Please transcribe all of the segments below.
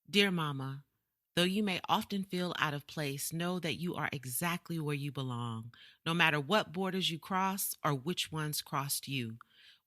Dear Mama, though you may often feel out of place, know that you are exactly where you belong, no matter what borders you cross or which ones crossed you.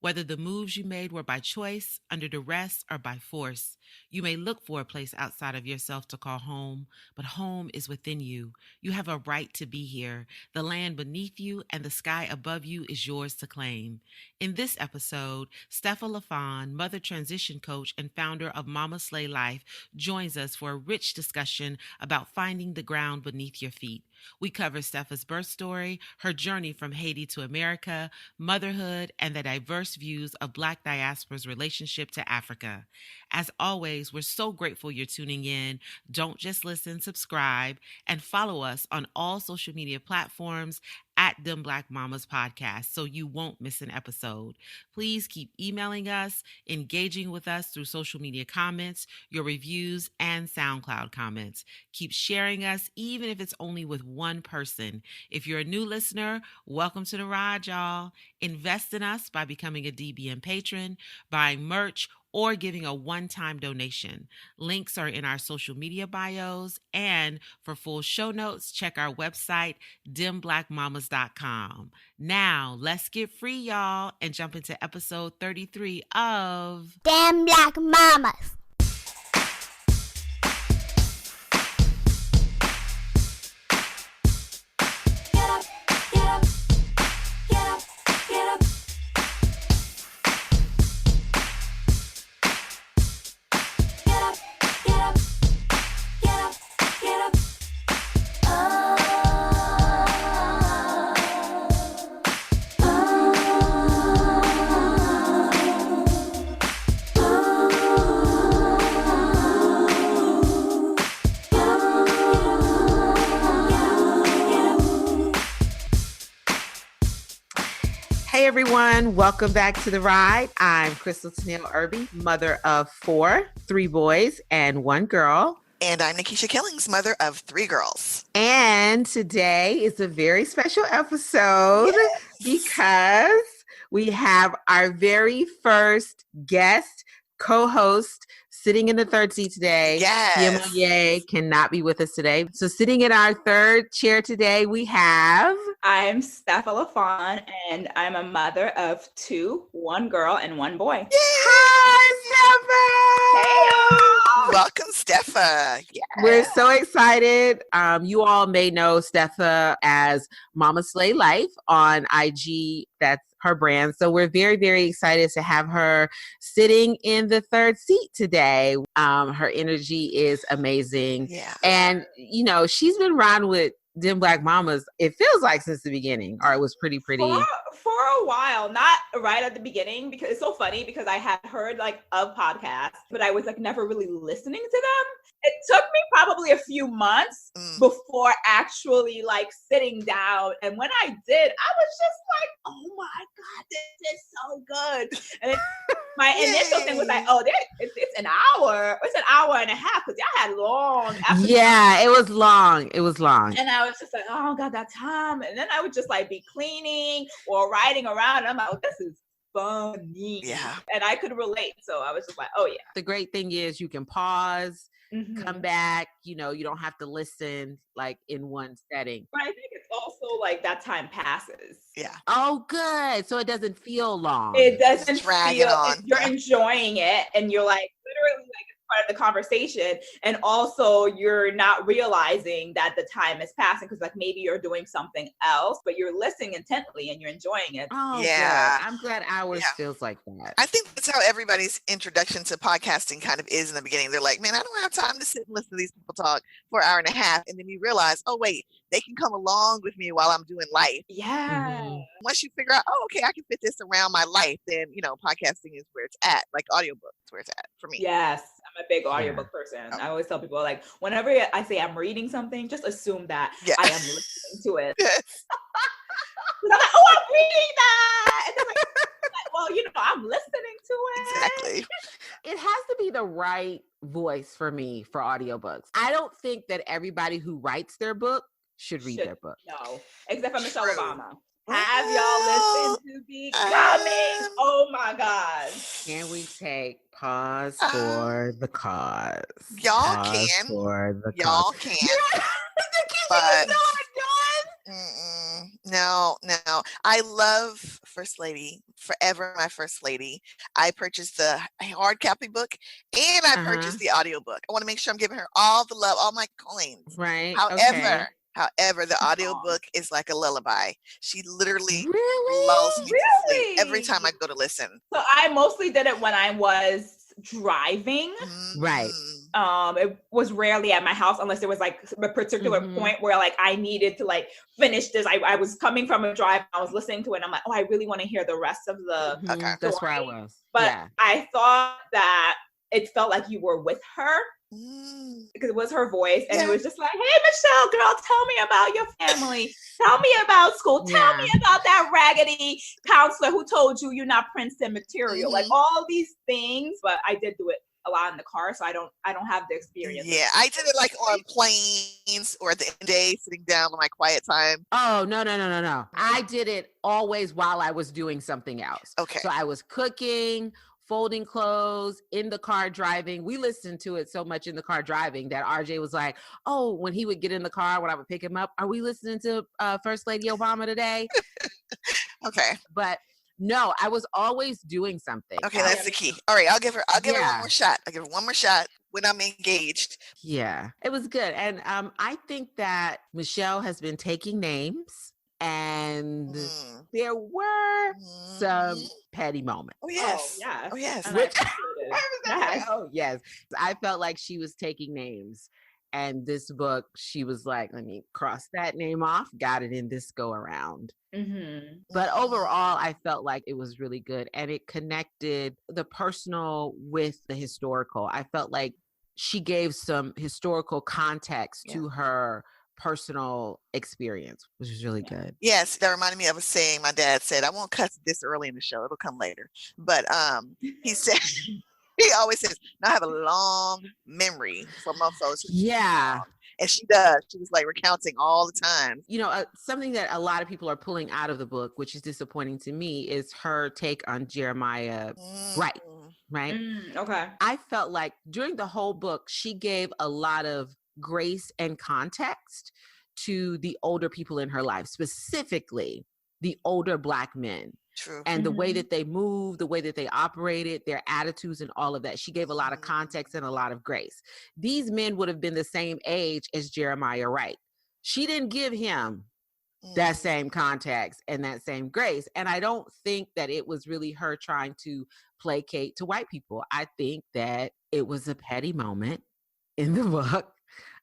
Whether the moves you made were by choice, under duress, or by force, you may look for a place outside of yourself to call home, but home is within you. You have a right to be here. The land beneath you and the sky above you is yours to claim. In this episode, Stepha Lafond, mother transition coach and founder of Mama Slay Life, joins us for a rich discussion about finding the ground beneath your feet. We cover Stepha's birth story, her journey from Haiti to America, motherhood, and the diverse views of Black diaspora's relationship to Africa. As always, we're so grateful you're tuning in. Don't just listen, subscribe, and follow us on all social media platforms at Dem Black Mamas Podcast so you won't miss an episode. Please keep emailing us, engaging with us through social media comments, your reviews, and SoundCloud comments. Keep sharing us, even if it's only with one person. If you're a new listener, welcome to the ride, y'all. Invest in us by becoming a DBM patron, buying merch, or giving a one-time donation. Links are in our social media bios, and for full show notes, check our website, dimblackmamas.com. Now, let's get free, y'all, and jump into episode 33 of Dem Black Mamas. Hey everyone, welcome back to the ride. I'm Crystal Tennille Irby, mother of 4, 3 boys and 1 girl. And I'm Nikisha Killings, mother of 3 girls. And today is a very special episode because we have our very first guest co-host sitting in the third seat today. Yes. Ye cannot be with us today. So sitting in our third chair today, we have... I'm Stepha Lafond, and I'm a mother of 2, 1 girl and 1 boy. Yay! Hi, Stepha! Hey, welcome, Stepha. Yeah. We're so excited. You all may know Stepha as Mama Slay Life on IG. That's her brand. So we're very, very excited to have her sitting in the third seat today. Her energy is amazing. Yeah. And, you know, she's been riding with Dem Black Mamas, it feels like since the beginning, or it was pretty. For a while, not right at the beginning, because it's so funny because I had heard like of podcasts, but I was like never really listening to them. It took me probably a few months before actually like sitting down. And when I did, I was just like, oh my God, this is so good. And my initial thing was like, oh, it's an hour. It's an hour and a half because y'all had long episodes. Yeah, it was long. It was long. And I was just like, oh, I got that time. And then I would just like be cleaning or riding around. And I'm like, oh, this is funny. Yeah. And I could relate. So I was just like, oh, yeah. The great thing is you can pause, come back, you know, you don't have to listen like in one setting. But I think it's also like that time passes. Yeah. Oh, good. So it doesn't feel long. It doesn't drag it on. You're enjoying it and you're like literally like part of the conversation, and also you're not realizing that the time is passing because like maybe you're doing something else, but you're listening intently and you're enjoying it. Oh yeah. Good. I'm glad ours feels like that. I think that's how everybody's introduction to podcasting kind of is in the beginning. They're like, man, I don't have time to sit and listen to these people talk for an hour and a half. And then you realize, oh wait, they can come along with me while I'm doing life. Yeah. Once you figure out, oh, okay, I can fit this around my life, then, you know, podcasting is where it's at. Like audiobooks, where it's at for me. Yes. I'm a big audiobook person. I always tell people, like, whenever I say I'm reading something, just assume that I am listening to it. Yes. I'm like, oh, I'm reading that. And they're like, well, you know, I'm listening to it. Exactly. It has to be the right voice for me for audiobooks. I don't think that everybody who writes their book should read their book. No, except for Michelle Obama. Have y'all listened to Becoming? Oh my God. Can we take pause for the cause? Y'all Pause can. for the Y'all cause. can. The kitchen But- is so No. I love First Lady. Forever my First Lady. I purchased the hard copy book and I purchased the audiobook. I want to make sure I'm giving her all the love, all my coins. right. However, the audiobook is like a lullaby. She literally Really? lulls me to sleep every Really? time I go to listen. So I mostly did it when I was driving. Right. It was rarely at my house unless there was like a particular point where like I needed to like finish this. I was coming from a drive, I was listening to it, and I'm like, oh, I really want to hear the rest of the Okay. That's where I was. But yeah. I thought that it felt like you were with her because it was her voice, and it was just like, hey, Michelle, girl, tell me about your family. Tell me about school. Tell me about that raggedy counselor who told you you're not Princeton material. Like all these things. But I did do it a lot in the car, so I don't have the experience. Yeah, I did it like on planes or at the end of the day, sitting down on my quiet time. Oh, no. I did it always while I was doing something else. Okay. So I was cooking, folding clothes, in the car driving. We listened to it so much in the car driving that RJ was like, oh, when he would get in the car, when I would pick him up, are we listening to First Lady Obama today? Okay. But no, I was always doing something. Okay, that's the key. All right, I'll give her one more shot. I'll give her one more shot when I'm engaged. Yeah, it was good. And I think that Michelle has been taking names, and there were some petty moments. Oh, yes. Oh, yes. Oh, yes. I felt like she was taking names. And this book, she was like, let me cross that name off. Got it in this go around. But overall, I felt like it was really good. And it connected the personal with the historical. I felt like she gave some historical context to her personal experience, which was really good. Yes, that reminded me of a saying my dad said. I won't cut this early in the show. It'll come later. But he said, he always says, I have a long memory for mofos. Yeah. And she does. She was like recounting all the time. You know, something that a lot of people are pulling out of the book, which is disappointing to me, is her take on Jeremiah Bright. Right? Okay. I felt like during the whole book, she gave a lot of grace and context to the older people in her life, specifically the older Black men. True. And the way that they moved, the way that they operated, their attitudes and all of that. She gave a lot of context and a lot of grace. These men would have been the same age as Jeremiah Wright. She didn't give him that same context and that same grace. And I don't think that it was really her trying to placate to white people. I think that it was a petty moment in the book.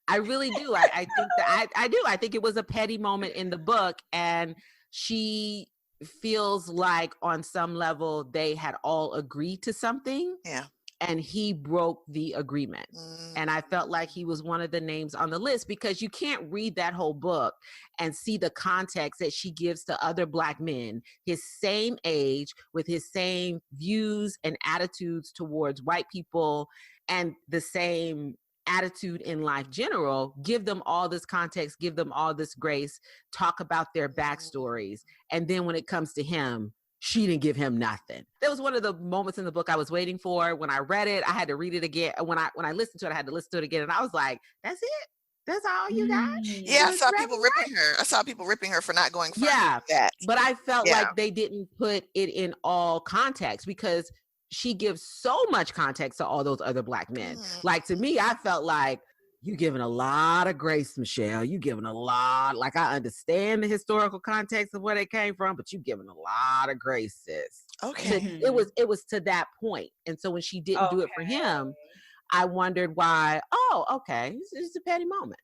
I really do. I think that I do. I think it was a petty moment in the book. And she feels like on some level they had all agreed to something. Yeah. And he broke the agreement. And I felt like he was one of the names on the list, because you can't read that whole book and see the context that she gives to other Black men his same age, with his same views and attitudes towards white people and the same attitude in life general, give them all this context, give them all this grace, talk about their backstories. And then when it comes to him, she didn't give him nothing. That was one of the moments in the book I was waiting for. When I read it, I had to read it again. When I listened to it, I had to listen to it again. And I was like, that's it? That's all you got? Yeah, I saw people ripping her. I saw people ripping her for not going further with that. But I felt like they didn't put it in all context, because she gives so much context to all those other Black men. Like, to me, I felt like, you giving a lot of grace, Michelle. You giving a lot. Like, I understand the historical context of where they came from, but you giving a lot of grace, sis. Okay. It was to that point. And so when she didn't do it for him, I wondered why. Oh, okay. It's a petty moment.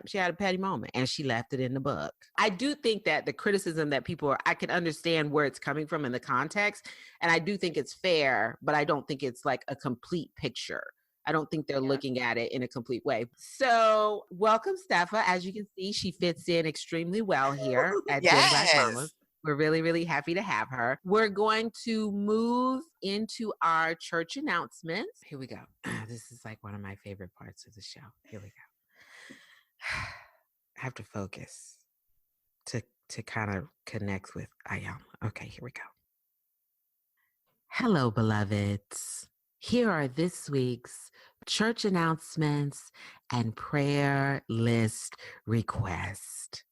She had a petty moment, and she left it in the book. I do think that the criticism that people are, I can understand where it's coming from in the context. And I do think it's fair, but I don't think it's like a complete picture. I don't think they're looking at it in a complete way. So welcome, Stepha. As you can see, she fits in extremely well here at Dead Black Mamas. We're really, really happy to have her. We're going to move into our church announcements. Here we go. This is like one of my favorite parts of the show. Here we go. I have to focus to to kind of connect with Ayala. Okay, here we go. Hello, beloveds. Here are this week's church announcements and prayer list request.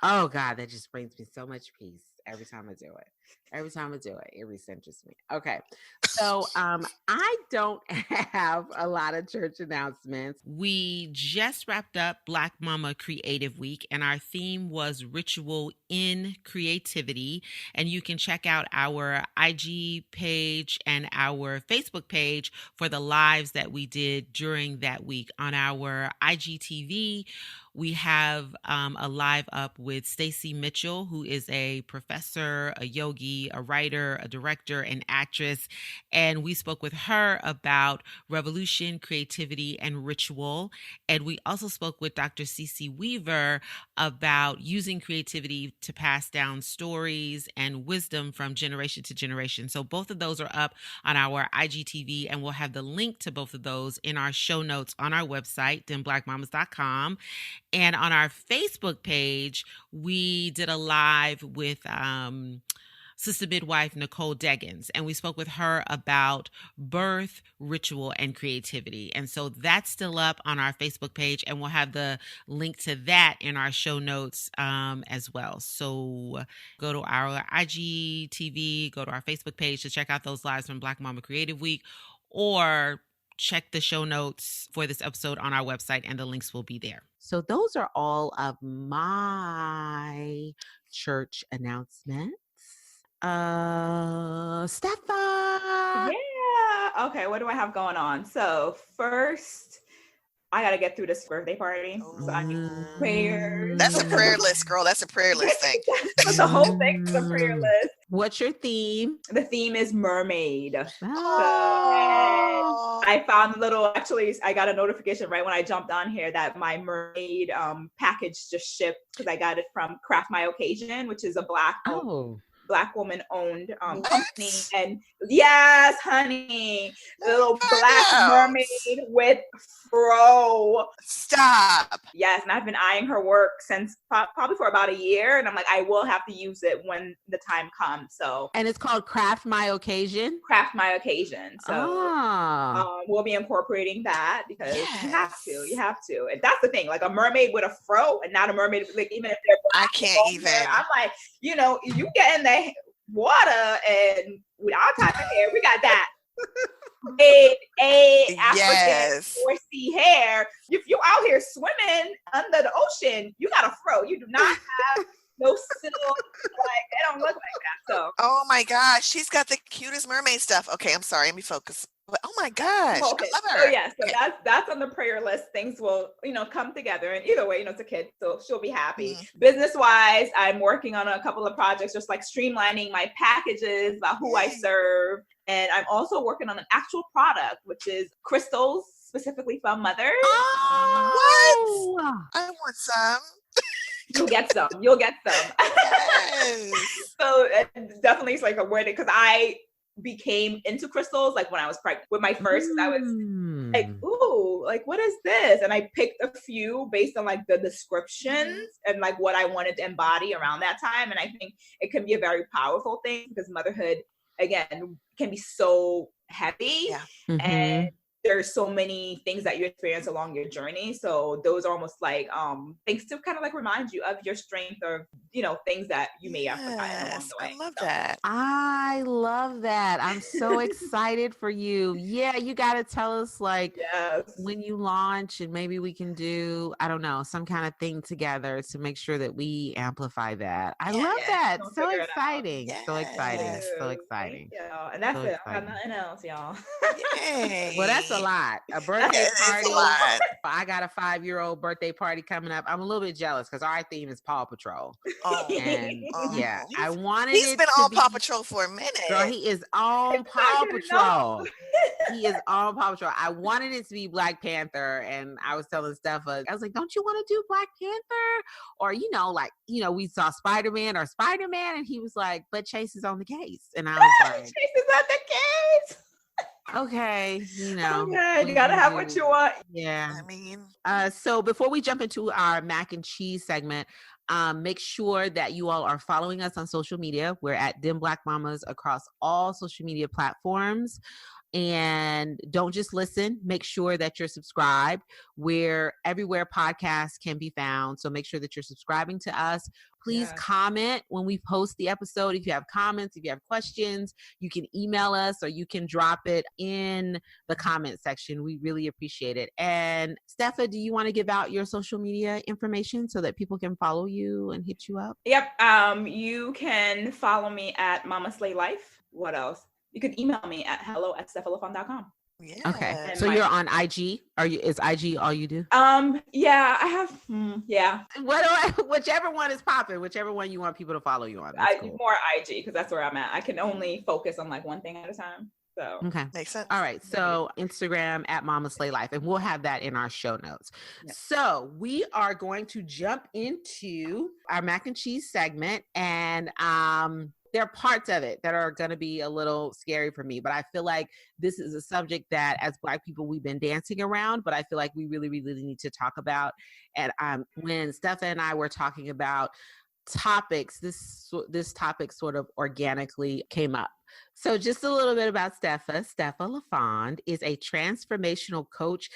Oh God, that just brings me so much peace every time I do it. Every time I do it, it recenters me. Okay. So I don't have a lot of church announcements. We just wrapped up Black Mama Creative Week, and our theme was Ritual in Creativity. And you can check out our IG page and our Facebook page for the lives that we did during that week. On our IGTV, we have a live up with Stacey Mitchell, who is a professor, a yogi, a writer, a director, an actress. And we spoke with her about revolution, creativity, and ritual. And we also spoke with Dr. Cece Weaver about using creativity to pass down stories and wisdom from generation to generation. So both of those are up on our IGTV, and we'll have the link to both of those in our show notes on our website, thenblackmamas.com. And on our Facebook page, we did a live with Sister Midwife Nicole Deggans, and we spoke with her about birth, ritual, and creativity. And so that's still up on our Facebook page, and we'll have the link to that in our show notes as well. So go to our IGTV, go to our Facebook page to check out those lives from Black Mama Creative Week, or check the show notes for this episode on our website, and the links will be there. So those are all of my church announcements. Stepha. Yeah. Okay. What do I have going on? So first, I got to get through this birthday party. So I need prayers. That's a prayer list, girl. That's a prayer list thing. That's the whole thing is a prayer list. What's your theme? The theme is mermaid. Oh. So I found a little, actually, I got a notification right when I jumped on here that my mermaid package just shipped, because I got it from Craft My Occasion, which is a Black woman owned company. And yes, honey, little black mermaid with fro. Stop. Yes, and I've been eyeing her work since probably for about a year, and I'm like, I will have to use it when the time comes. So, and it's called Craft My Occasion. Craft My Occasion. So we'll be incorporating that, because you have to. And that's the thing, like a mermaid with a fro, and not a mermaid like, even if they're black, I can't even. I'm like, you get in the water and with our type of hair, we got that. African 4C hair. If you out here swimming under the ocean, you got a fro. You do not have no silk. Like, they don't look like that. So. Oh my gosh, she's got the cutest mermaid stuff. Okay, I'm sorry. Let me focus. But oh my gosh, okay. I love her. So that's on the prayer list. Things will, come together. And either way, it's a kid, so she'll be happy. Business-wise, I'm working on a couple of projects, just like streamlining my packages about who I serve. And I'm also working on an actual product, which is crystals specifically for mothers. Oh, what? I want some. You'll get some. Yes. So definitely it's like a word, because I became into crystals like when I was pregnant with my first. I was like, ooh, like what is this? And I picked a few based on like the descriptions and like what I wanted to embody around that time. And I think it can be a very powerful thing, because motherhood, again, can be so heavy. And there's so many things that you experience along your journey. So those are almost like things to kind of like remind you of your strength, or things that you may have forgotten along the way. I love that. I love that. I'm so excited for you. Yeah, you got to tell us like when you launch, and maybe we can do, I don't know, some kind of thing together to make sure that we amplify that. I love that. So exciting. So exciting. So exciting. And that's it. I got nothing else, y'all. Yay. Well, that's a lot. A birthday party. I got a 5-year-old birthday party coming up. I'm a little bit jealous, because our theme is Paw Patrol. And I wanted He's been on Paw Patrol for a minute. Girl, he is on Paw Patrol. He is on Paw Patrol. I wanted it to be Black Panther, and I was telling Stepha, I was like, don't you want to do Black Panther? Or, we saw Spider-Man, and he was like, but Chase is on the case. And I was like, Chase is on the case. Okay, you gotta have what you want. Yeah. I mean, so before we jump into our mac and cheese segment, Make sure that you all are following us on social media. We're at Dim Black Mamas across all social media platforms. And don't just listen. Make sure that you're subscribed everywhere podcasts can be found. So make sure that you're subscribing to us. Please comment when we post the episode. If you have comments, if you have questions, you can email us or you can drop it in the comment section. We really appreciate it. And Stepha, do you want to give out your social media information so that people can follow you and hit you up? Yep. You can follow me at Mama Slay Life. What else? You can email me at hello@stephaalafond.com. Yeah. Okay. So you're on IG? Is IG all you do? Yeah, I have. Yeah. Whichever one is popping, whichever one you want people to follow you on. I do more IG because that's where I'm at. I can only focus on like one thing at a time. So okay, makes sense. All right. So Instagram at Mama Slay Life, and we'll have that in our show notes. Yep. So we are going to jump into our mac and cheese segment, and there are parts of it that are going to be a little scary for me, but I feel like this is a subject that as Black people, we've been dancing around, but I feel like we really, really need to talk about. And when Stepha and I were talking about topics, this topic sort of organically came up. So just a little bit about Stepha. Stepha Lafond is a transformational coach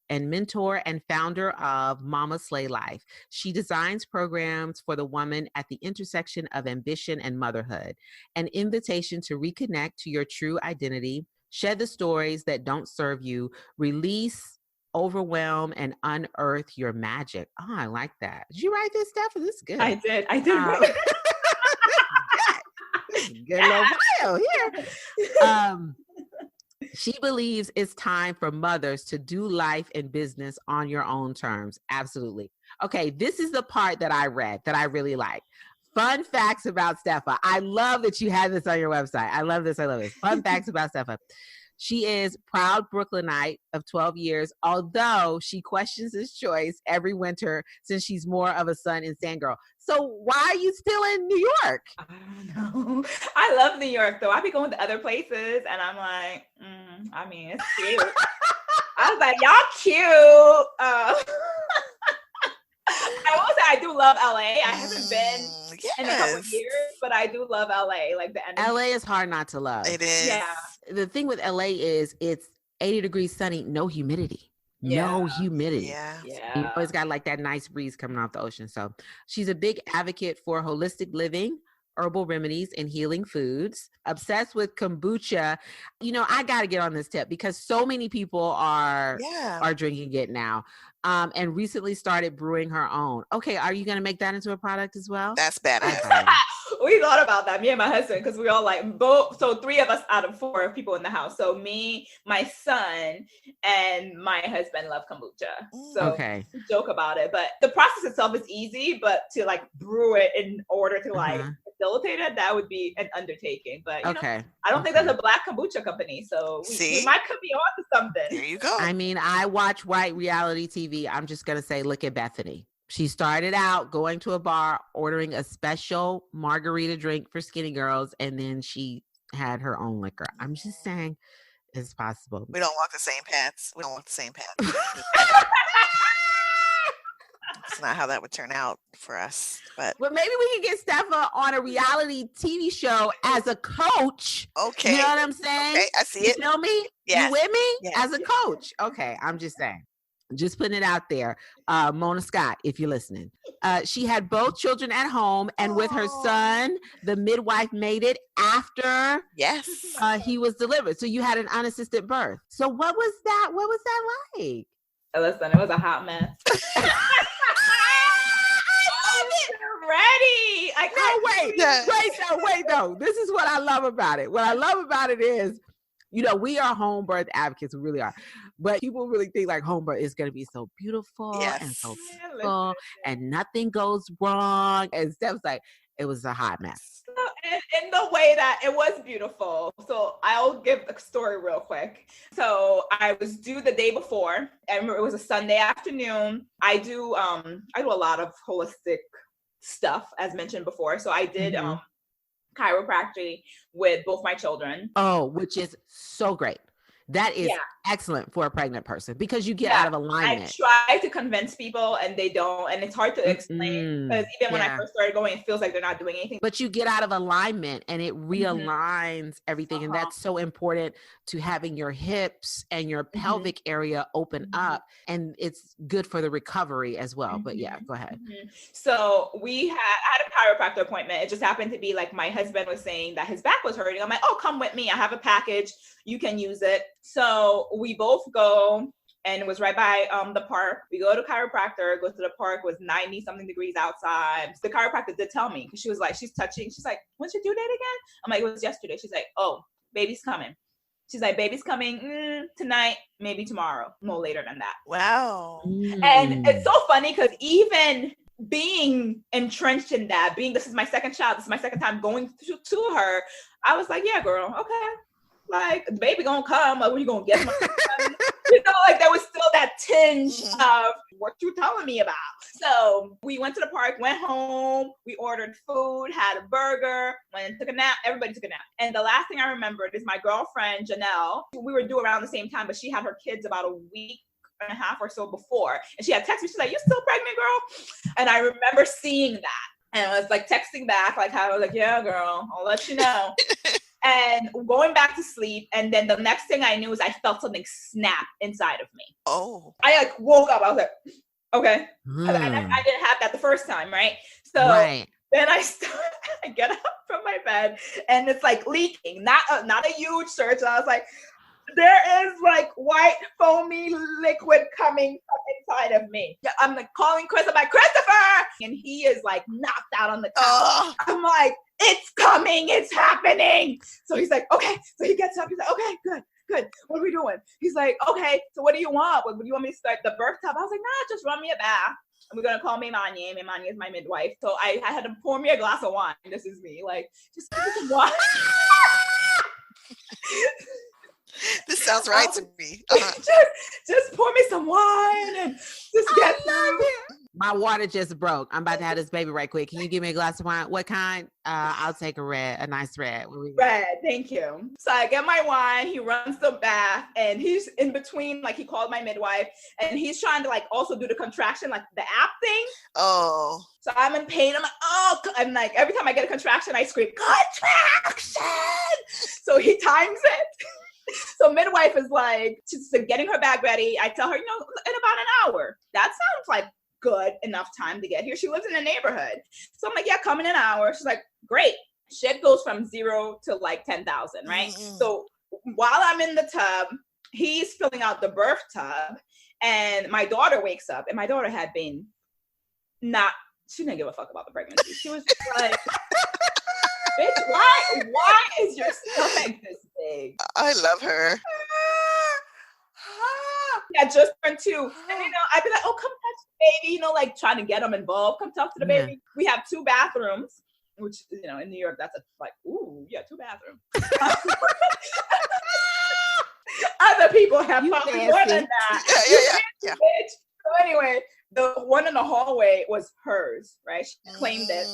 and mentor and founder of Mama Slay Life. She designs programs for the woman at the intersection of ambition and motherhood, an invitation to reconnect to your true identity, shed the stories that don't serve you, release, overwhelm, and unearth your magic. Oh, I like that. Did you write this, Steph? This is good. I did. Good little bio here. She believes it's time for mothers to do life and business on your own terms. Absolutely. Okay, this is the part that I read that I really like. Fun facts about Stepha. I love that you have this on your website. I love this. Fun facts about Stepha. She is proud Brooklynite of 12 years, although she questions this choice every winter since she's more of a sun and sand girl. So why are you still in New York? I don't know. I love New York, though. I be going to other places, and I'm like, I mean, it's cute. I was like, y'all cute. I will say I do love LA. I haven't been in a couple of years, but I do love LA. Like the energy. LA is hard not to love. It is. Yeah. The thing with LA is it's 80 degrees sunny, no humidity. No humidity. Yeah. You always got like that nice breeze coming off the ocean. So she's a big advocate for holistic living, herbal remedies, and healing foods. Obsessed with kombucha. You know, I got to get on this tip because so many people are drinking it now. And recently started brewing her own. Okay, are you going to make that into a product as well? That's badass. We thought about that, me and my husband, because we all like both. So 3 of us out of 4 people in the house. So me, my son, and my husband love kombucha. So we joke about it, but the process itself is easy. But to like brew it in order to like facilitate it, that would be an undertaking. But you know, I don't think there's a Black kombucha company, so we might could be on to something. There you go. I mean, I watch white reality TV. I'm just gonna say, look at Bethany. She started out going to a bar, ordering a special margarita drink for skinny girls, and then she had her own liquor. I'm just saying it's possible. We don't walk the same paths. It's not how that would turn out for us. But maybe we can get Stepha on a reality TV show as a coach. Okay. You know what I'm saying? Okay, I see it. You feel me? Yes. You with me? Yes. As a coach. Okay, I'm just saying. Just putting it out there. Mona Scott, if you're listening. She had both children at home, and with her son, the midwife made it after he was delivered. So you had an unassisted birth. So what was that? What was that like? Listen, it was a hot mess. Ready. Wait, no. This is what I love about it. What I love about it is, you know, we are home birth advocates. We really are. But people really think like home birth is going to be so beautiful and so peaceful and nothing goes wrong. And Steph's like, it was a hot mess. In the way that it was beautiful. So I'll give a story real quick. So I was due the day before, and it was a Sunday afternoon. I do a lot of holistic stuff, as mentioned before. So I did chiropractic with both my children. Oh, which is so great. That is excellent for a pregnant person because you get out of alignment. I try to convince people and they don't, and it's hard to explain because even when I first started going, it feels like they're not doing anything. But you get out of alignment and it realigns everything. And that's so important to having your hips and your pelvic area open up. And it's good for the recovery as well. But yeah, go ahead. So I had a chiropractor appointment. It just happened to be like my husband was saying that his back was hurting. I'm like, oh, come with me. I have a package. You can use it. So we both go, and it was right by the park. We go to chiropractor, go to the park, it was 90 something degrees outside. The chiropractor did tell me, because she was like, she's like, when's your due date again? I'm like, it was yesterday. She's like, oh, baby's coming. She's like, baby's coming tonight, maybe tomorrow, no later than that. Wow. And it's so funny because even being entrenched in that, this is my second child, this is my second time going to her, I was like, yeah, girl, okay. Like, the baby gonna come, like, when you gonna get my son? You know, like, there was still that tinge of what you telling me about. So we went to the park, went home, we ordered food, had a burger, went and took a nap. Everybody took a nap. And the last thing I remembered is my girlfriend, Janelle, we were due around the same time, but she had her kids about a week and a half or so before. And she had texted me, she's like, you still pregnant, girl? And I remember seeing that. And I was like texting back, like, I was like, yeah, girl, I'll let you know. And going back to sleep, and then the next thing I knew is I felt something snap inside of me. Oh. I like woke up. I was like, okay. I didn't have that the first time, right? So then I get up from my bed, and it's like leaking, not a huge surge. And I was like, there is like white foamy liquid coming from inside of me. I'm like calling Chris. I'm like, Christopher, and he is like knocked out on the couch. I'm like, it's coming, it's happening. So he's like, okay. So he gets up. He's like, okay, good. What are we doing? He's like, okay. So what do you want? What do you want me to start the birth tub? I was like, nah, just run me a bath. And we're gonna call me Manye. Manye is my midwife. So I had to pour me a glass of wine. This is me. Like, just give me some wine. This sounds right to me. Just pour me some wine and just get through. My water just broke. I'm about to have this baby right quick. Can you give me a glass of wine? What kind? I'll take a nice red. Red, thank you. So I get my wine. He runs the bath, and he's in between. Like, he called my midwife, and he's trying to like also do the contraction, like the app thing. Oh. So I'm in pain. I'm like, oh, I'm like, every time I get a contraction, I scream, contraction. So he times it. So midwife is like, she's getting her bag ready. I tell her, in about an hour. That sounds like good enough time to get here. She lives in a neighborhood. So I'm like, yeah, come in an hour. She's like, great. Shit goes from 0 to like 10,000, right? So while I'm in the tub, he's filling out the birth tub, and my daughter wakes up, and my daughter had been she didn't give a fuck about the pregnancy. She was just like, bitch, why is your stomach this big? I love her. Yeah, just turned 2. And I'd be like, oh, come touch the baby, like trying to get them involved. Come talk to the baby. We have 2 bathrooms, which, in New York, that's like, ooh, yeah, 2 bathrooms. Other people have probably more than that. Yeah. So anyway, the one in the hallway was hers, right? She claimed it.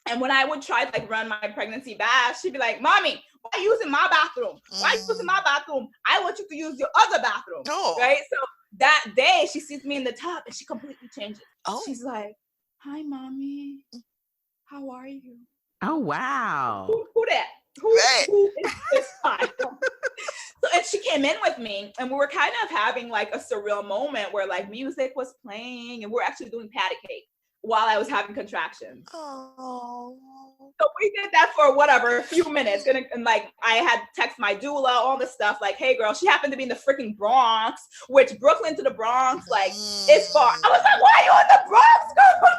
And when I would try to like run my pregnancy bath, she'd be like, Mommy, why are you using my bathroom? Why are you using my bathroom? I want you to use your other bathroom. Right? So that day she sees me in the tub and she completely changes. She's like, hi, Mommy. How are you? Oh, wow. Who that? Who is this child? So, and she came in with me, and we were kind of having like a surreal moment where like music was playing, and we're actually doing patty cake while I was having contractions. Oh. So we did that for a few minutes. And like I had text my doula, all this stuff, like, hey girl, she happened to be in the freaking Bronx, which Brooklyn to the Bronx, like, it's far. I was like, why are you in the Bronx, girl?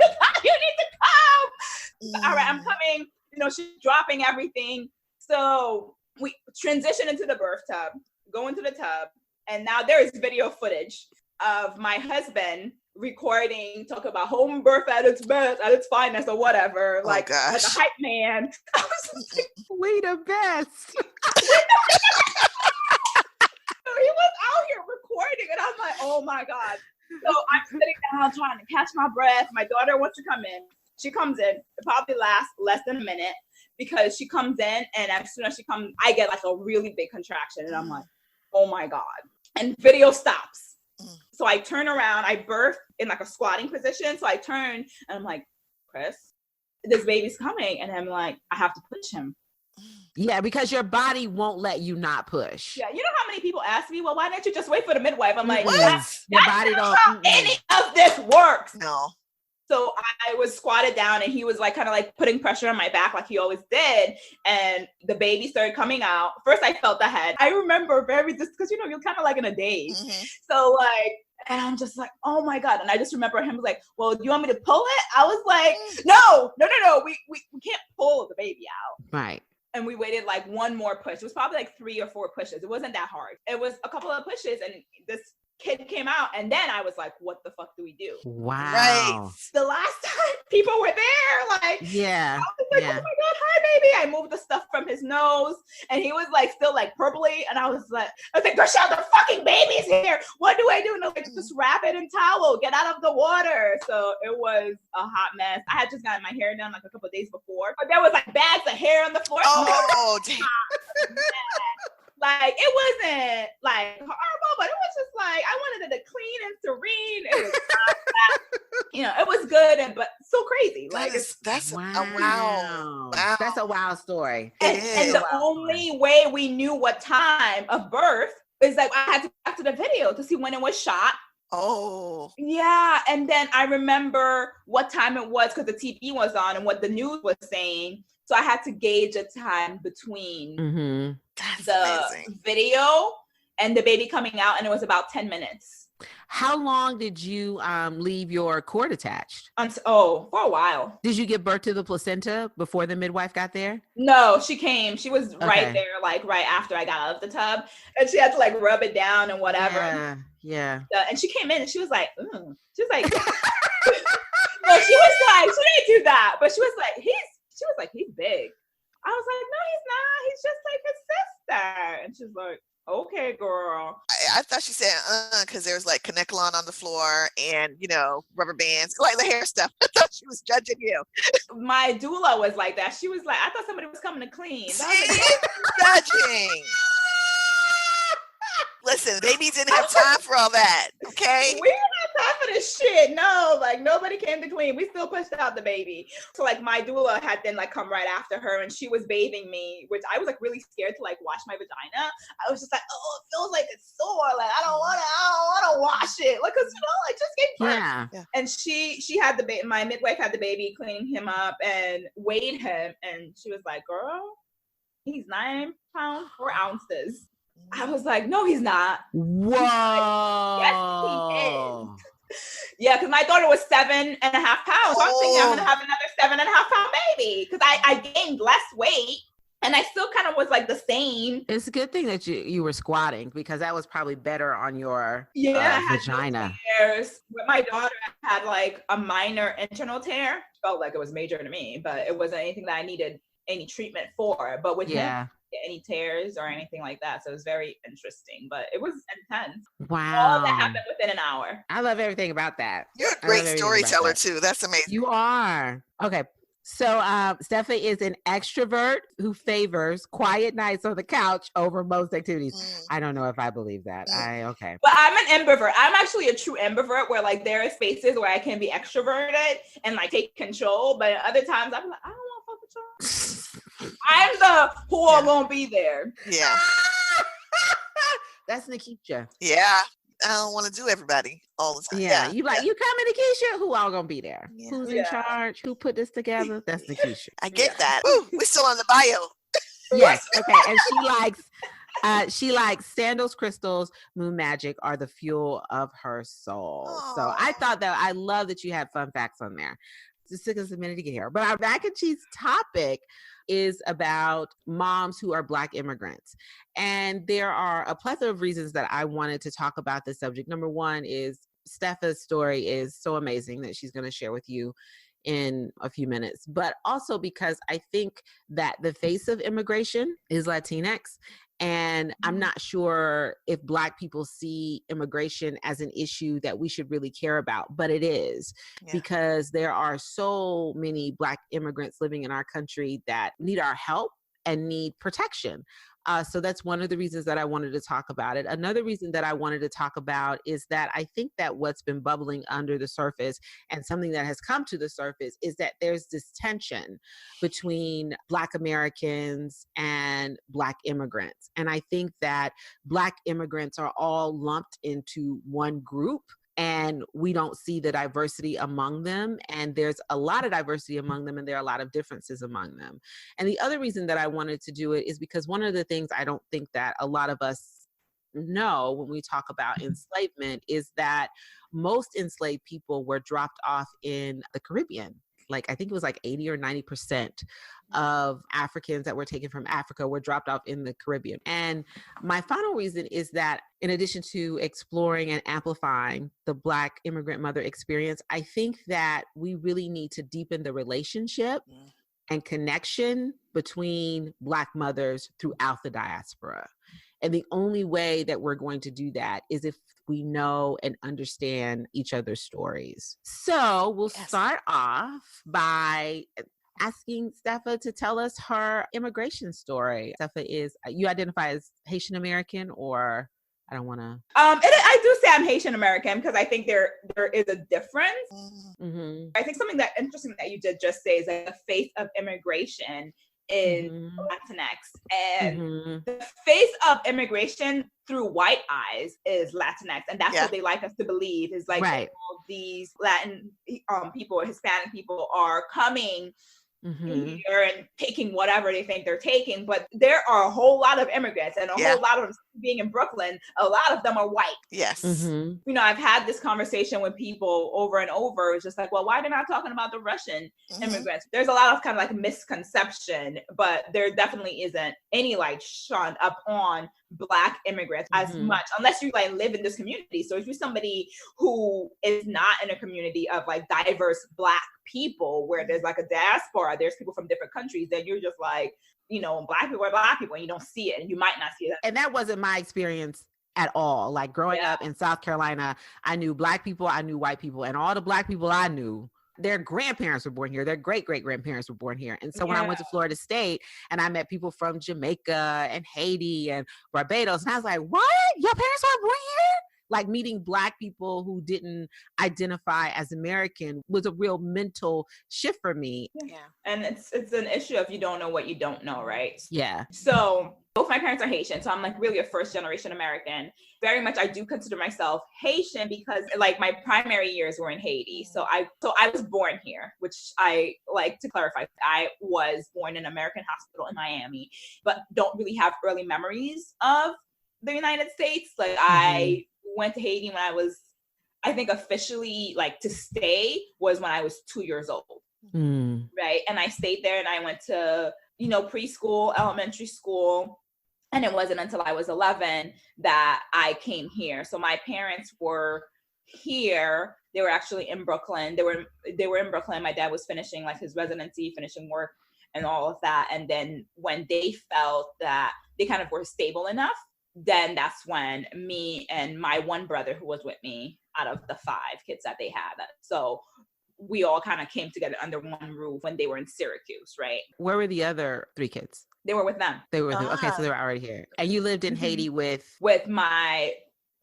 You need to come. All right, I'm coming. She's dropping everything. So we transition into the birth tub, go into the tub, and now there is video footage of my husband recording, talk about home birth at its best, at its finest, or whatever. Like a hype man. I was like, we the best. So he was out here recording, and I'm like, oh my God. So I'm sitting down trying to catch my breath. My daughter wants to come in. She comes in. It probably lasts less than a minute, because she comes in, and as soon as she comes, I get like a really big contraction, and I'm like, oh my God. And video stops. So I turn around, I birth in like a squatting position. So I turn and I'm like, Chris, this baby's coming. And I'm like, I have to push him. Yeah, because your body won't let you not push. Yeah, you know how many people ask me, well, why didn't you just wait for the midwife? I'm like, what? Your body don't. How any of this works. No. So I was squatted down and he was like kind of like putting pressure on my back like he always did. And the baby started coming out. First I felt the head. I remember just because, you know, you're kind of like in a daze. So like, and I'm just like, oh my God. And I just remember him like, well, do you want me to pull it? I was like, no, we can't pull the baby out. Right. And we waited like one more push. It was probably like 3 or 4 pushes. It wasn't that hard. It was a couple of pushes and this kid came out. And then I was like, what the fuck do we do? Wow. Right. The last time people were there, like, yeah. I was like, oh my God, hi, baby. I moved the stuff from his nose and he was like still like purpley. And I was like, Gresham, the fucking baby's here. What do I do? And I was like, just wrap it in towel, get out of the water. So it was a hot mess. I had just gotten my hair done like a couple of days before, but there was like bags of hair on the floor. Oh, damn. Like, it wasn't like horrible, but it was just like, I wanted it to clean and serene. It was not that, you know, it was good, but so crazy. Like, that's wow. a wow. That's a wild story. And the only way we knew what time of birth is like, I had to go back to the video to see when it was shot. Oh. Yeah. And then I remember what time it was because the TV was on and what the news was saying. So I had to gauge a time between the video and the baby coming out, and it was about 10 minutes. How long did you leave your cord attached? For a while. Did you give birth to the placenta before the midwife got there? No, she came. She was right there, like right after I got out of the tub, and she had to like rub it down and whatever. Yeah. And she came in and she was like, she was like, no, she was like, she didn't do that, but she was like, he's big. I was like, no, he's not. He's just like his sister. And she's like, okay, girl. I thought she said, because there was like Canecolon on the floor and, you know, rubber bands, like the hair stuff. I thought she was judging you. My doula was like that. She was like, I thought somebody was coming to clean. Judging. Listen, babies didn't have time for all that, okay? We didn't have time for this shit. No, like nobody came to clean. We still pushed out the baby. So like my doula had then like come right after her and she was bathing me, which I was like really scared to like wash my vagina. I was just like, oh, it feels like it's sore. Like I don't want to wash it. Like, cause you know, I just gave birth. Yeah. And she had the baby. My midwife had the baby, cleaning him up and weighed him, and she was like, girl, he's 9 pounds 4 ounces. I was like, no, he's not. Whoa. Like, yes, he is. Yeah, because my daughter was 7.5 pounds. So I'm thinking I'm going to have another 7.5 pound baby because I gained less weight and I still kind of was like the same. It's a good thing that you were squatting because that was probably better on your vagina. But my daughter had like a minor internal tear. Felt like it was major to me, but it wasn't anything that I needed any treatment for. But with him, any tears or anything like that. So it was very interesting, but it was intense. Wow. All that happened within an hour. I love everything about that. You're a great storyteller too. That's amazing. You are. Okay. So Stepha is an extrovert who favors quiet nights on the couch over most activities. I don't know if I believe that. Okay. But I'm an ambivert. I'm actually a true ambivert where like there are spaces where I can be extroverted and like take control. But other times I'm like, I don't want to fuck with y'all. I'm the who are gonna be there. Yeah. That's Nikisha. Yeah. I don't want to do everybody all the time. Yeah. You like, you coming, Nikisha? Who all gonna be there? Yeah. Who's in charge? Who put this together? That's Nikisha. I get that. Ooh, we're still on the bio. Yes. Okay. And she likes sandals, crystals, moon magic are the fuel of her soul. Aww. So I thought that I love that you had fun facts on there. Just took us a minute to get here. But our mac and cheese topic is about moms who are Black immigrants. And there are a plethora of reasons that I wanted to talk about this subject. Number one is Stepha's story is so amazing that she's going to share with you in a few minutes, but also because I think that the face of immigration is Latinx. And I'm not sure if Black people see immigration as an issue that we should really care about, but it is because there are so many Black immigrants living in our country that need our help and need protection. So that's one of the reasons that I wanted to talk about it. Another reason that I wanted to talk about is that I think that what's been bubbling under the surface and something that has come to the surface is that there's this tension between Black Americans and Black immigrants. And I think that Black immigrants are all lumped into one group, and we don't see the diversity among them. And there's a lot of diversity among them, and there are a lot of differences among them. And the other reason that I wanted to do it is because one of the things I don't think that a lot of us know when we talk about enslavement is that most enslaved people were dropped off in the Caribbean. Like, I think it was like 80 or 90% of Africans that were taken from Africa were dropped off in the Caribbean. And my final reason is that in addition to exploring and amplifying the Black immigrant mother experience, I think that we really need to deepen the relationship and connection between Black mothers throughout the diaspora. And the only way that we're going to do that is if we know and understand each other's stories. So we'll start off by asking Stepha to tell us her immigration story. Stepha you identify as Haitian American, or I don't want to. I do say I'm Haitian American because I think there is a difference. Mm-hmm. I think something that interesting that you did just say is that the face of immigration is Latinx, and the face of immigration through white eyes is Latinx, and that's what they like us to believe is like all these Latin people or Hispanic people are coming here and taking whatever they think they're taking, but there are a whole lot of immigrants, and a whole lot of them being in Brooklyn, a lot of them are white. Yes. You know, I've had this conversation with people over and over. It's just like, well, why are they not talking about the Russian immigrants? There's a lot of kind of like misconception, but there definitely isn't any light shone up on Black immigrants as much, unless you like live in this community. So if you're somebody who is not in a community of like diverse Black people where there's like a diaspora, there's people from different countries, then you're just like, you know, Black people are Black people, and you don't see it, and you might not see it. And that wasn't my experience at all. Like growing up in South Carolina, I knew Black people, I knew white people, and all the Black people I knew, their grandparents were born here. Their great-great-grandparents were born here. And so when I went to Florida State and I met people from Jamaica and Haiti and Barbados, and I was like, what? Your parents were born here? Like meeting Black people who didn't identify as American was a real mental shift for me. Yeah. And it's an issue if you don't know what you don't know, right? Yeah. So both my parents are Haitian. So I'm like really a first generation American. Very much I do consider myself Haitian because like my primary years were in Haiti. So I was born here, which I like to clarify. I was born in an American hospital in Miami, but don't really have early memories of the United States. Like I went to Haiti when I was, I think officially like to stay was when I was 2 years old. Right. And I stayed there and I went to, you know, preschool, elementary school. And it wasn't until I was 11 that I came here. So my parents were here. They were actually in Brooklyn. They were in Brooklyn. My dad was finishing like his residency, finishing work and all of that. And then when they felt that they kind of were stable enough, then that's when me and my one brother who was with me out of the 5 kids that they had. So we all kind of came together under one roof when they were in Syracuse, right? Where were the other 3 kids? They were with them. They were okay, so they were already here. And you lived in Haiti with my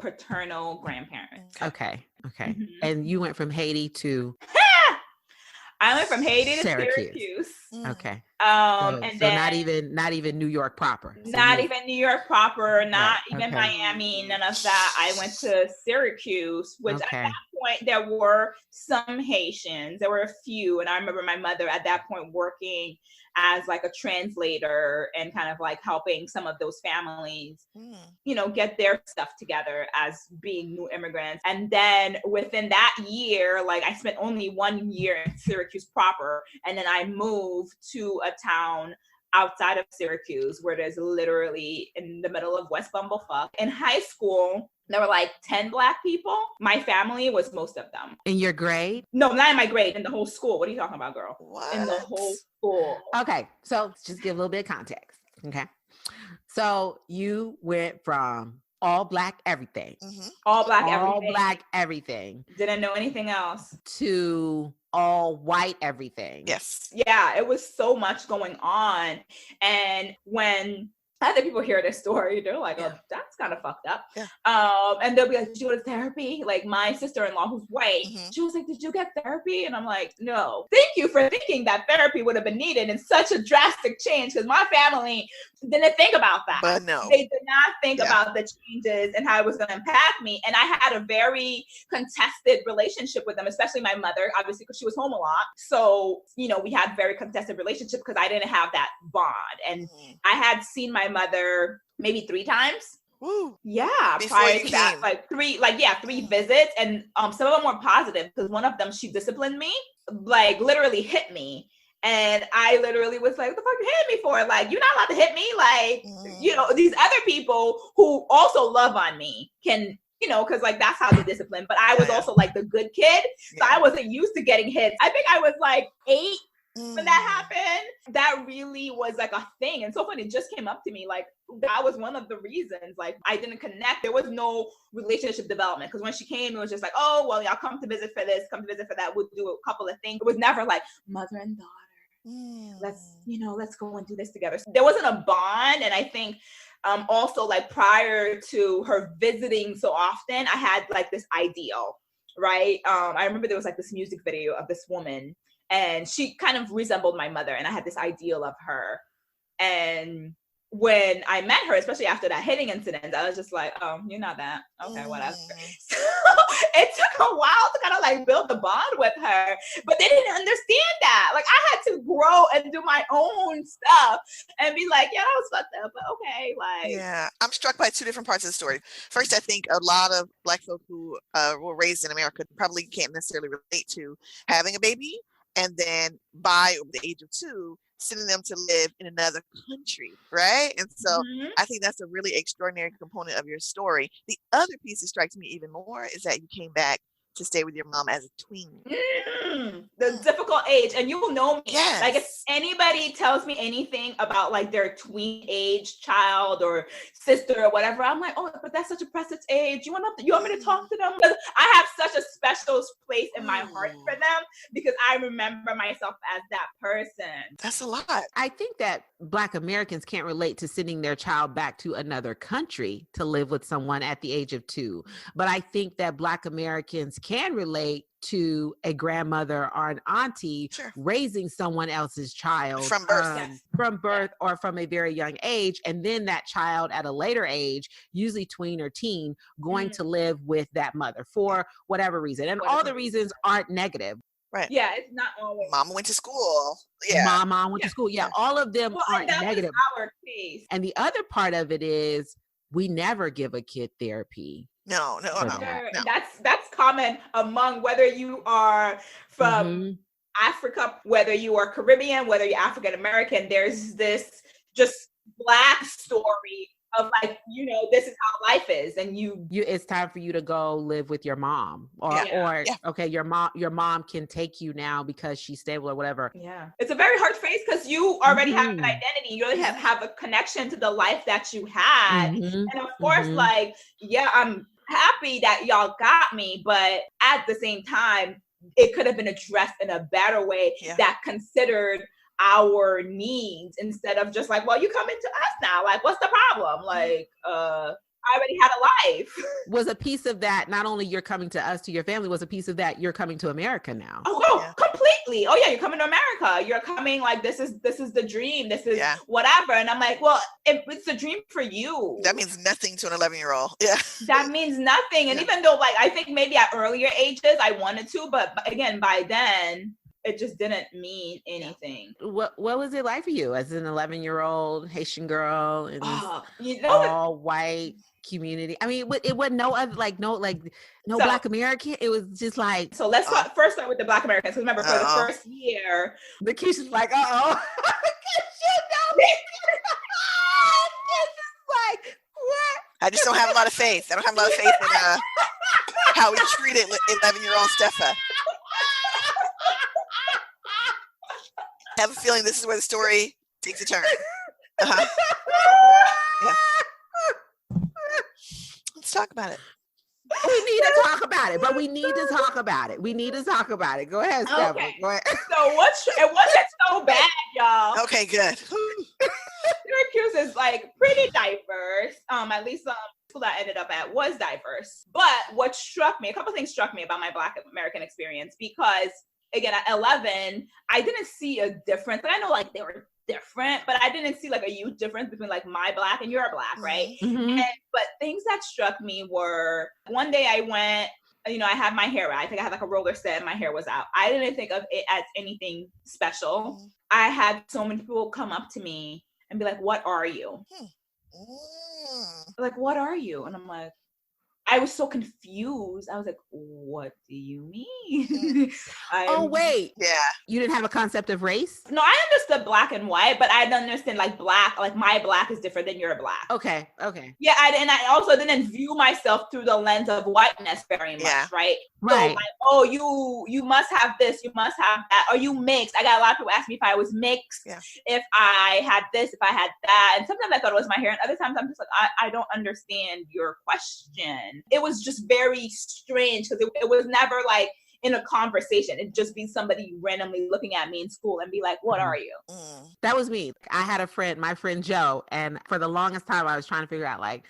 paternal grandparents. Okay. And you went from Haiti to I went from Haiti to Syracuse. Okay. And then not even New York proper. Not even New York proper, not even Miami, none of that. I went to Syracuse, which at that point there were some Haitians. There were a few. And I remember my mother at that point working as like a translator and kind of like helping some of those families, you know, get their stuff together as being new immigrants. And then within that year, like I spent only 1 year in Syracuse proper. And then I moved to a town outside of Syracuse where there's literally in the middle of West Bumblefuck. In high school, there were like 10 Black people. My family was most of them. In your grade? No, not in my grade, in the whole school. What are you talking about, girl? What? In the whole school. Okay, so just give a little bit of context, okay? So you went from all Black everything. All Black everything. Didn't know anything else. To all white everything. Yes. Yeah, it was so much going on. And when other people hear this story, they're like, oh, that's kind of fucked up. Yeah. And they'll be like, did you go to therapy? Like my sister-in-law, who's white, she was like, did you get therapy? And I'm like, no. Thank you for thinking that therapy would have been needed in such a drastic change, because my family didn't think about that. But no. They did not think about the changes and how it was going to impact me. And I had a very contested relationship with them, especially my mother, obviously, because she was home a lot. So, you know, we had very contested relationship because I didn't have that bond. And I had seen my mother maybe 3 times. Woo. Yeah, Before prior you to came. that, like 3 visits, and some of them were positive, because one of them, she disciplined me, like literally hit me. And I literally was like, what the fuck you hitting me for? Like, you're not allowed to hit me. Like, you know, these other people who also love on me can, you know, because like that's how they discipline. But I was also like the good kid. So I wasn't used to getting hit. I think I was like 8 when that happened. That really was like a thing. And so funny, it just came up to me. Like, that was one of the reasons, like, I didn't connect. There was no relationship development, because when she came, it was just like, oh, well, y'all come to visit for this, come to visit for that. We'll do a couple of things. It was never like mother and daughter. Let's go and do this together. So there wasn't a bond. And I think also, like, prior to her visiting so often, I had like this ideal, right? I remember there was like this music video of this woman, and she kind of resembled my mother, and I had this ideal of her. And when I met her, especially after that hitting incident, I was just like, oh, you're not that. Okay, whatever. So it took a while to kind of like build the bond with her, but they didn't understand that. Like, I had to grow and do my own stuff and be like, yeah, that was fucked up, but okay. Like, yeah, I'm struck by 2 different parts of the story. First, I think a lot of Black folk who were raised in America probably can't necessarily relate to having a baby, and then by over the age of 2, sending them to live in another country, right? And so I think that's a really extraordinary component of your story. The other piece that strikes me even more is that you came back to stay with your mom as a tween. The difficult age. And you will know me. Yes. Like, if anybody tells me anything about like their tween age child or sister or whatever, I'm like, oh, but that's such a precious age. You want me to talk to them? Because I have such a special place in my heart for them, because I remember myself as that person. That's a lot. I think that Black Americans can't relate to sending their child back to another country to live with someone at the age of 2. But I think that Black Americans can relate to a grandmother or an auntie raising someone else's child from birth, or from a very young age, and then that child at a later age, usually tween or teen, going to live with that mother for whatever reason. And all the reasons aren't negative. Right. Yeah, it's not always. Mama went to school. Yeah. Mama went to school. Yeah, all of them aren't negative. Our case. And the other part of it is, we never give a kid therapy. No. That's common among, whether you are from Africa, whether you are Caribbean, whether you're African American. There's this just Black story of like, you know, this is how life is, and you it's time for you to go live with your mom, or okay, your mom can take you now because she's stable or whatever. Yeah, it's a very hard phase, because you already have an identity. You already have a connection to the life that you had, and of course, like, yeah, I'm happy that y'all got me, but at the same time, it could have been addressed in a better way that considered our needs, instead of just like, well, you coming to us now, like, what's the problem? Like, I already had a life. Was a piece of that, not only you're coming to us, to your family, was a piece of that you're coming to America now? Completely. Oh yeah, you're coming to America. You're coming, like, this is the dream. This is whatever. And I'm like, well, if it's a dream for you, that means nothing to an 11-year-old. Yeah, that means nothing. And even though, like, I think maybe at earlier ages I wanted to, but again, by then it just didn't mean anything. What was it like for you as an 11-year-old Haitian girl in all white community? I mean, it wasn't no other, like, no Black American. It was just like. So let's first start with the Black Americans. Remember, for the first year, the Keisha's like, this is like, what? I just don't have a lot of faith. I don't have a lot of faith in how we treated 11-year-old Stepha. I have a feeling this is where the story takes a turn. Yeah. Let's talk about it. We need to talk about it, but we need to talk about it. Go ahead, Stepha. Okay. Go ahead. So it wasn't so bad, y'all. Okay, good. Syracuse is like pretty diverse. At least school that I ended up at was diverse. But what struck me, a couple of things struck me about my Black American experience, because again, at 11, I didn't see a difference. And I know like they were different, but I didn't see like a huge difference between like my Black and your Black, right? Mm-hmm. But things that struck me were, one day I went, I had my hair out. I think I had like a roller set and my hair was out. I didn't think of it as anything special. I had so many people come up to me and be like, "What are you?" Like, "What are you?" And I'm like, I was so confused. I was like, "What do you mean?" Wait. Yeah. You didn't have a concept of race? No, I understood Black and white, but I didn't understand like Black, like my Black is different than your Black. Okay. Yeah, I also didn't view myself through the lens of whiteness very much, right? Right. So like, oh, you must have this, you must have that. Are you mixed? I got a lot of people ask me if I was mixed, if I had this, if I had that. And sometimes I thought it was my hair, and other times I'm just like, I don't understand your question. It was just very strange because it was never like in a conversation. It'd just be somebody randomly looking at me in school and be like, "What are you?" That was me. I had a friend, my friend Joe, and for the longest time I was trying to figure out like,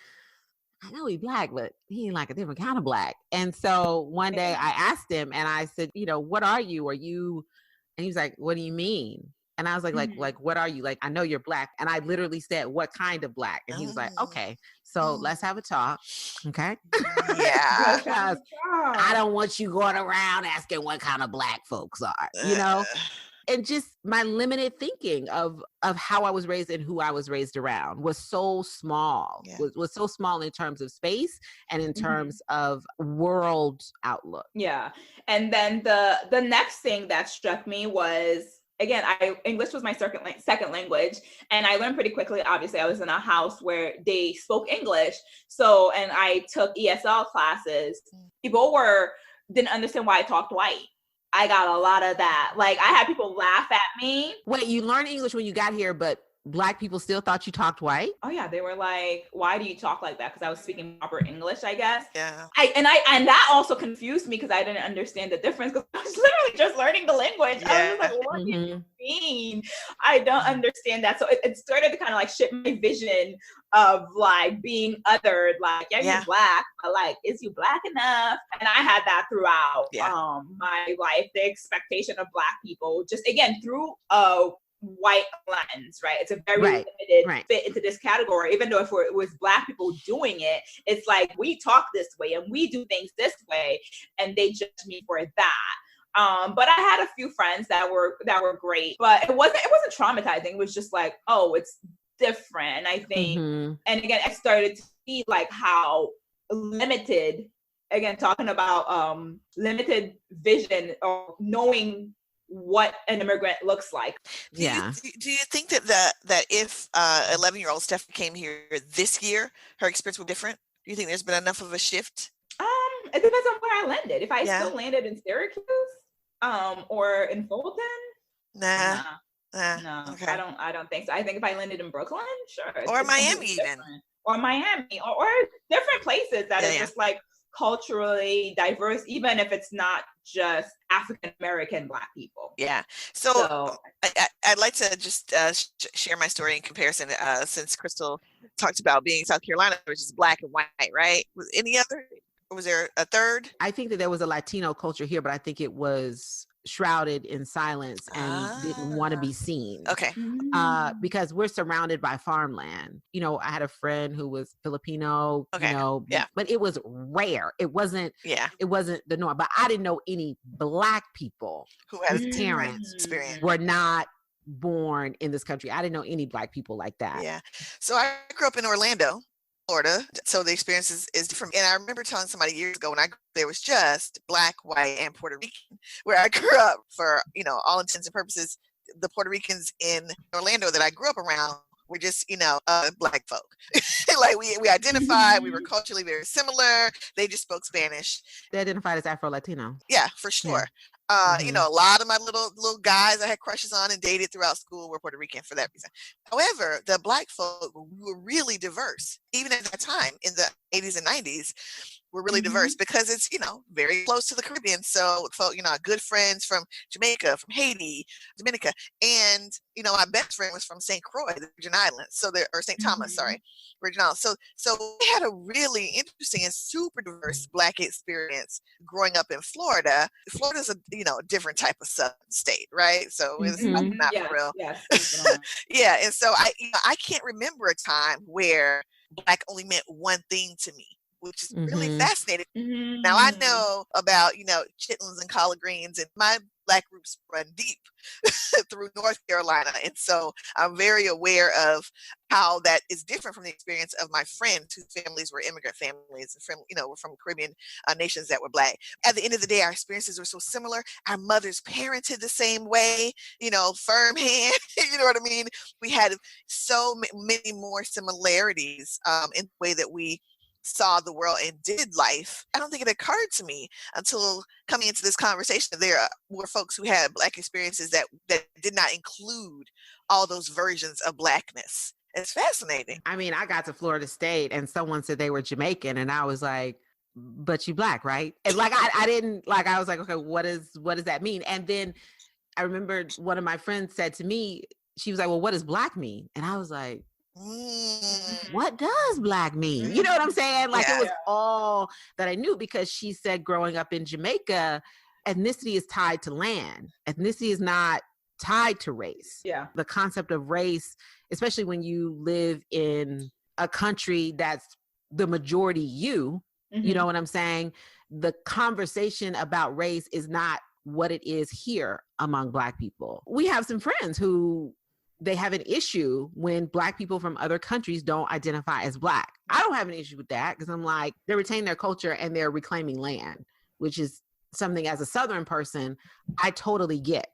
I know he's Black, but he ain't like a different kind of Black. And so one day I asked him and I said, "What are you? Are you?" And he was like, "What do you mean?" And I was like, "What are you? Like, I know you're Black." And I literally said, "What kind of Black?" And he was like, "Okay, so let's have a talk." Okay. Yeah. Because I don't want you going around asking what kind of Black folks are, And just my limited thinking of how I was raised and who I was raised around was so small, was so small in terms of space and in terms of world outlook. Yeah. And then the next thing that struck me was, again, English was my second language, and I learned pretty quickly. Obviously, I was in a house where they spoke English. So, and I took ESL classes. People didn't understand why I talked white. I got a lot of that. Like, I had people laugh at me. Wait, you learned English when you got here, but Black people still thought you talked white? Oh yeah, they were like, "Why do you talk like that?" Because I was speaking proper English, I guess. Yeah. And that also confused me because I didn't understand the difference, because I was literally just learning the language. I was just like, "What do you mean? I don't understand that." So it started to kind of like shift my vision of like being othered. Like, you're Black, but like, is you Black enough? And I had that throughout my life. The expectation of Black people, just again through white lens, right? It's a very limited fit into this category. Even though if it was Black people doing it, it's like, we talk this way and we do things this way, and they judge me for that. But I had a few friends that were great, but it wasn't traumatizing. It was just like, oh, it's different, I think. And again, I started to see like how limited, again, talking about limited vision or knowing what an immigrant looks like. Do you think that if 11-year-old Stepha came here this year, her experience would be different? Do you think there's been enough of a shift? It depends on where I landed. If I still landed in Syracuse, or in Fulton, no. Okay. I don't think so. I think if I landed in Brooklyn, sure, or Miami even, or Miami, or different places that are just like culturally diverse, even if it's not just African American Black people. Yeah. So I'd like to just share my story in comparison, since Crystal talked about being South Carolina, which is Black and white, right? Was any other? Or was there a third? I think that there was a Latino culture here, but I think it was shrouded in silence and didn't want to be seen. Okay. Because we're surrounded by farmland. I had a friend who was Filipino, but it was rare. It wasn't the norm. But I didn't know any Black people who had parents experience were not born in this country. I didn't know any Black people like that. Yeah. So I grew up in Orlando, Florida, so the experience is different. And I remember telling somebody years ago, there was just Black, white, and Puerto Rican where I grew up. For all intents and purposes, the Puerto Ricans in Orlando that I grew up around were just Black folk. Like we identified, we were culturally very similar. They just spoke Spanish. They identified as Afro-Latino. Yeah, for sure. A lot of my little guys I had crushes on and dated throughout school were Puerto Rican for that reason. However, the Black folk were really diverse, even at that time in the 80s and 90s. we're really diverse because it's, very close to the Caribbean. So, good friends from Jamaica, from Haiti, Dominica, and, my best friend was from St. Croix, the Virgin Islands. So or St. Thomas, sorry, Virgin Islands. So we had a really interesting and super diverse Black experience growing up in Florida. Florida's a, different type of southern state, right? So it's not for real. Yes. Yeah. And so I can't remember a time where Black only meant one thing to me, which is really fascinating. Now I know about, chitlins and collard greens, and my Black roots run deep through North Carolina. And so I'm very aware of how that is different from the experience of my friends whose families were immigrant families and were from Caribbean nations that were Black. At the end of the day, our experiences were so similar. Our mothers parented the same way, firm hand, you know what I mean? We had so many more similarities in the way that we saw the world and did life. I don't think it occurred to me until coming into this conversation that there were folks who had Black experiences that did not include all those versions of Blackness. It's fascinating. I mean, I got to Florida State and someone said they were Jamaican, and I was like, but you Black, right? And like, I didn't, like, I was like, okay, what does that mean? And then I remembered one of my friends said to me, she was like, well, what does Black mean? And I was like, what does Black mean? You know what I'm saying? Like, it was all that I knew, because she said growing up in Jamaica, ethnicity is tied to land. Ethnicity is not tied to race. Yeah. The concept of race, especially when you live in a country that's the majority you know what I'm saying? The conversation about race is not what it is here among Black people. We have some friends who they have an issue when Black people from other countries don't identify as Black. I don't have an issue with that, because I'm like, they retain their culture and they're reclaiming land, which is something as a Southern person, I totally get,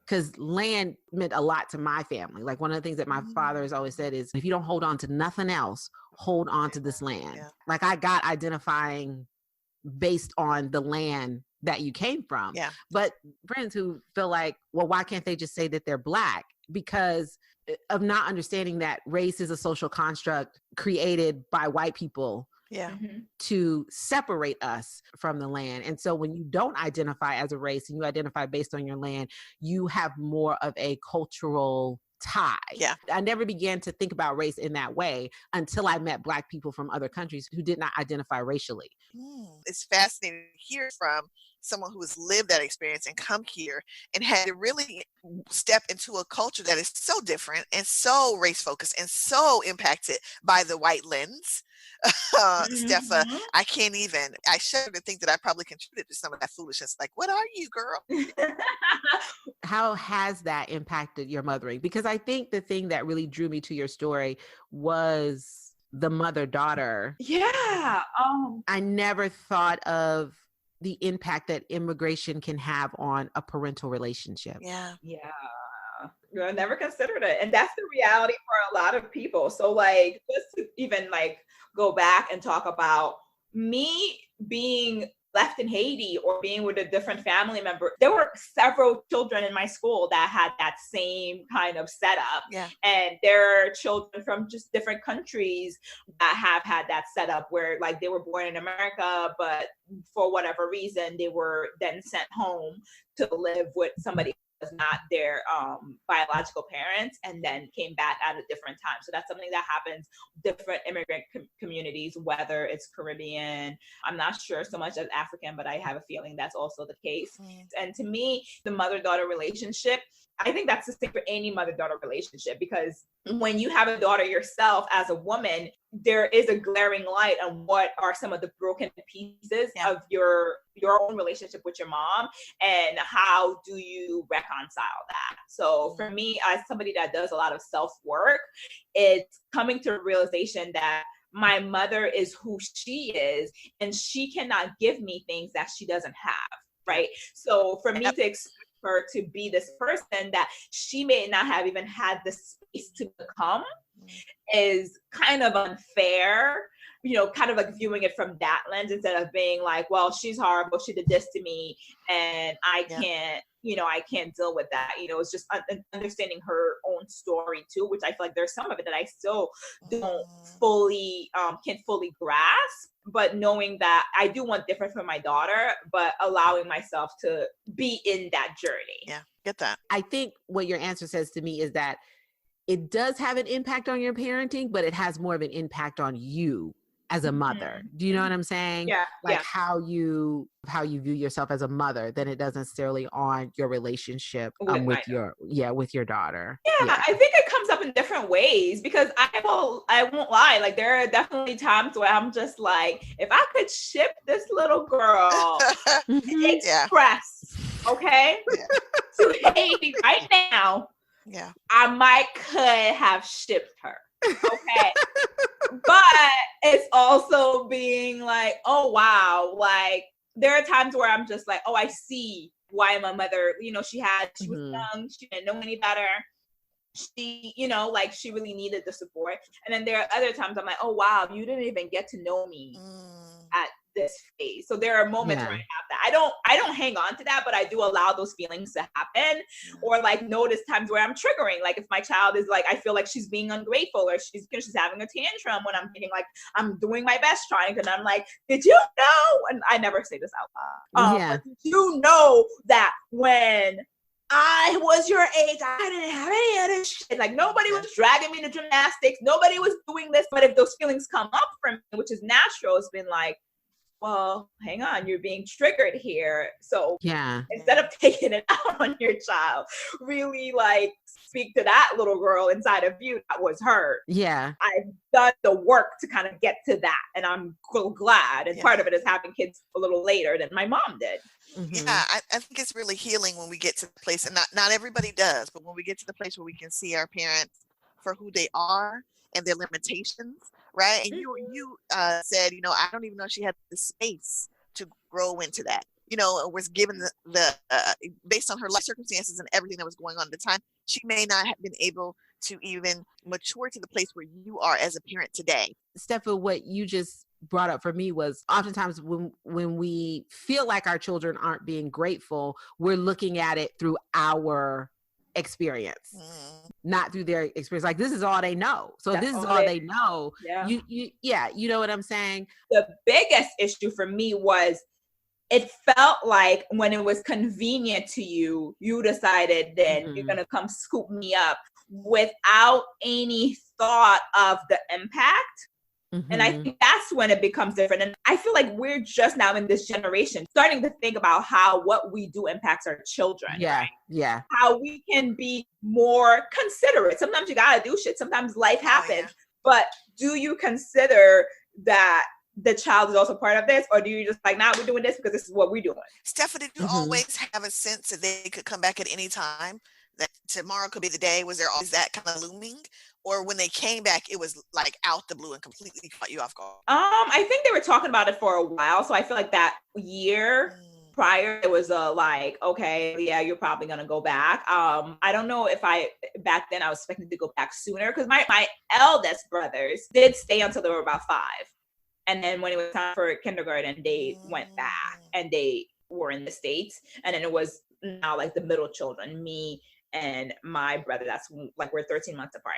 because land meant a lot to my family. Like, one of the things that my father has always said is, if you don't hold on to nothing else, hold on to this land. Yeah. Like, I got identifying based on the land that you came from. Yeah. But friends who feel like, well, why can't they just say that they're Black? Because of not understanding that race is a social construct created by white people to separate us from the land. And so when you don't identify as a race and you identify based on your land, you have more of a cultural tie. Yeah. I never began to think about race in that way until I met Black people from other countries who did not identify racially. It's fascinating to hear from someone who has lived that experience and come here and had to really step into a culture that is so different and so race focused and so impacted by the white lens. Stepha, I shudder to think that I probably contributed to some of that foolishness. Like, what are you, girl? How has that impacted your mothering? Because I think the thing that really drew me to your story was the mother-daughter. Yeah. I never thought of the impact that immigration can have on a parental relationship. Yeah. I never considered it. And that's the reality for a lot of people. So like, just to even like go back and talk about me being left in Haiti or being with a different family member, there were several children in my school that had that same kind of setup. Yeah. And there are children from just different countries that have had that setup where like they were born in America, but for whatever reason, they were then sent home to live with somebody was not their biological parents, and then came back at a different time. So that's something that happens different immigrant communities, whether it's Caribbean. I'm not sure so much as African, but I have a feeling that's also the case. And to me, the mother-daughter relationship, I think that's the same for any mother-daughter relationship, because when you have a daughter yourself as a woman, there is a glaring light on what are some of the broken pieces of your own relationship with your mom, and how do you reconcile that. So for me, as somebody that does a lot of self-work, it's coming to a realization that my mother is who she is, and she cannot give me things that she doesn't have, right? So for me to expect her to be this person that she may not have even had the space to become is kind of unfair, kind of like viewing it from that lens instead of being like, well, she's horrible, she did this to me and I can't, I can't deal with that. It's just understanding her own story too, which I feel like there's some of it that I still don't fully, can fully grasp. but knowing that I do want different for my daughter, but allowing myself to be in that journey. Yeah, get that. I think what your answer says to me is that it does have an impact on your parenting, but it has more of an impact on you as a mother. Do you know what I'm saying? Yeah. Like how you view yourself as a mother than it does necessarily on your relationship with your daughter. Yeah, I think it comes up in different ways because I won't lie. Like there are definitely times where I'm just like, if I could ship this little girl express, okay, to Haiti right now, I might could have shipped her. Okay. But it's also being like, oh wow, like there are times where I'm just like, oh, I see why my mother, you know, she was young, she didn't know any better. She, you know, like she really needed the support. And then there are other times I'm like, oh wow, you didn't even get to know me at this phase. So there are moments where I have that. I don't hang on to that, but I do allow those feelings to happen, or like notice times where I'm triggering. Like if my child is like, I feel like she's being ungrateful, or she's having a tantrum when I'm thinking like I'm doing my best trying, and I'm like, did you know? And I never say this out loud. But did you know that when I was your age, I didn't have any of this shit. Like nobody was dragging me to gymnastics. Nobody was doing this. But if those feelings come up for me, which is natural, it's been like, well, hang on, you're being triggered here. So instead of taking it out on your child, really like speak to that little girl inside of you that was hurt. Yeah. I've done the work to kind of get to that. And I'm glad. And part of it is having kids a little later than my mom did. Yeah, I think it's really healing when we get to the place, and not everybody does, but when we get to the place where we can see our parents for who they are and their limitations, right? And you said, you know, I don't even know she had the space to grow into that. You know, was given the based on her life circumstances and everything that was going on at the time, she may not have been able to even mature to the place where you are as a parent today. Stepha, what you just brought up for me was oftentimes when we feel like our children aren't being grateful, we're looking at it through our experience, not through their experience. Like this is all they know. So this is all they know. Yeah. You know what I'm saying? The biggest issue for me was it felt like when it was convenient to you, you decided then you're going to come scoop me up without any thought of the impact. And I think that's when it becomes different. And I feel like we're just now in this generation starting to think about how what we do impacts our children. Right? Yeah. How we can be more considerate. Sometimes you got to do shit. Sometimes life happens. But do you consider that the child is also part of this? Or do you just like, nah, we're doing this because this is what we're doing? Stepha, did you always have a sense that they could come back at any time? That tomorrow could be the day? Was there always that kind of looming? Or when they came back, it was like out the blue and completely caught you off guard? I think they were talking about it for a while. So I feel like that year prior, it was like, okay, yeah, you're probably going to go back. I don't know if back then I was expecting to go back sooner because my eldest brothers did stay until they were about 5. And then when it was time for kindergarten, they went back and they were in the States. And then it was now like the middle children, me and my brother. That's like we're 13 months apart.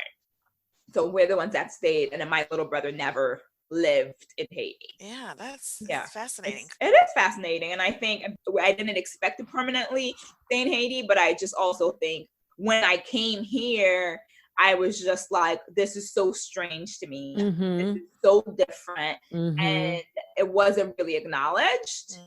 So we're the ones that stayed, and then my little brother never lived in Haiti. Yeah, that's fascinating. It is fascinating. And I think I didn't expect to permanently stay in Haiti, but I just also think when I came here, I was just like, this is so strange to me. This is so different. And it wasn't really acknowledged.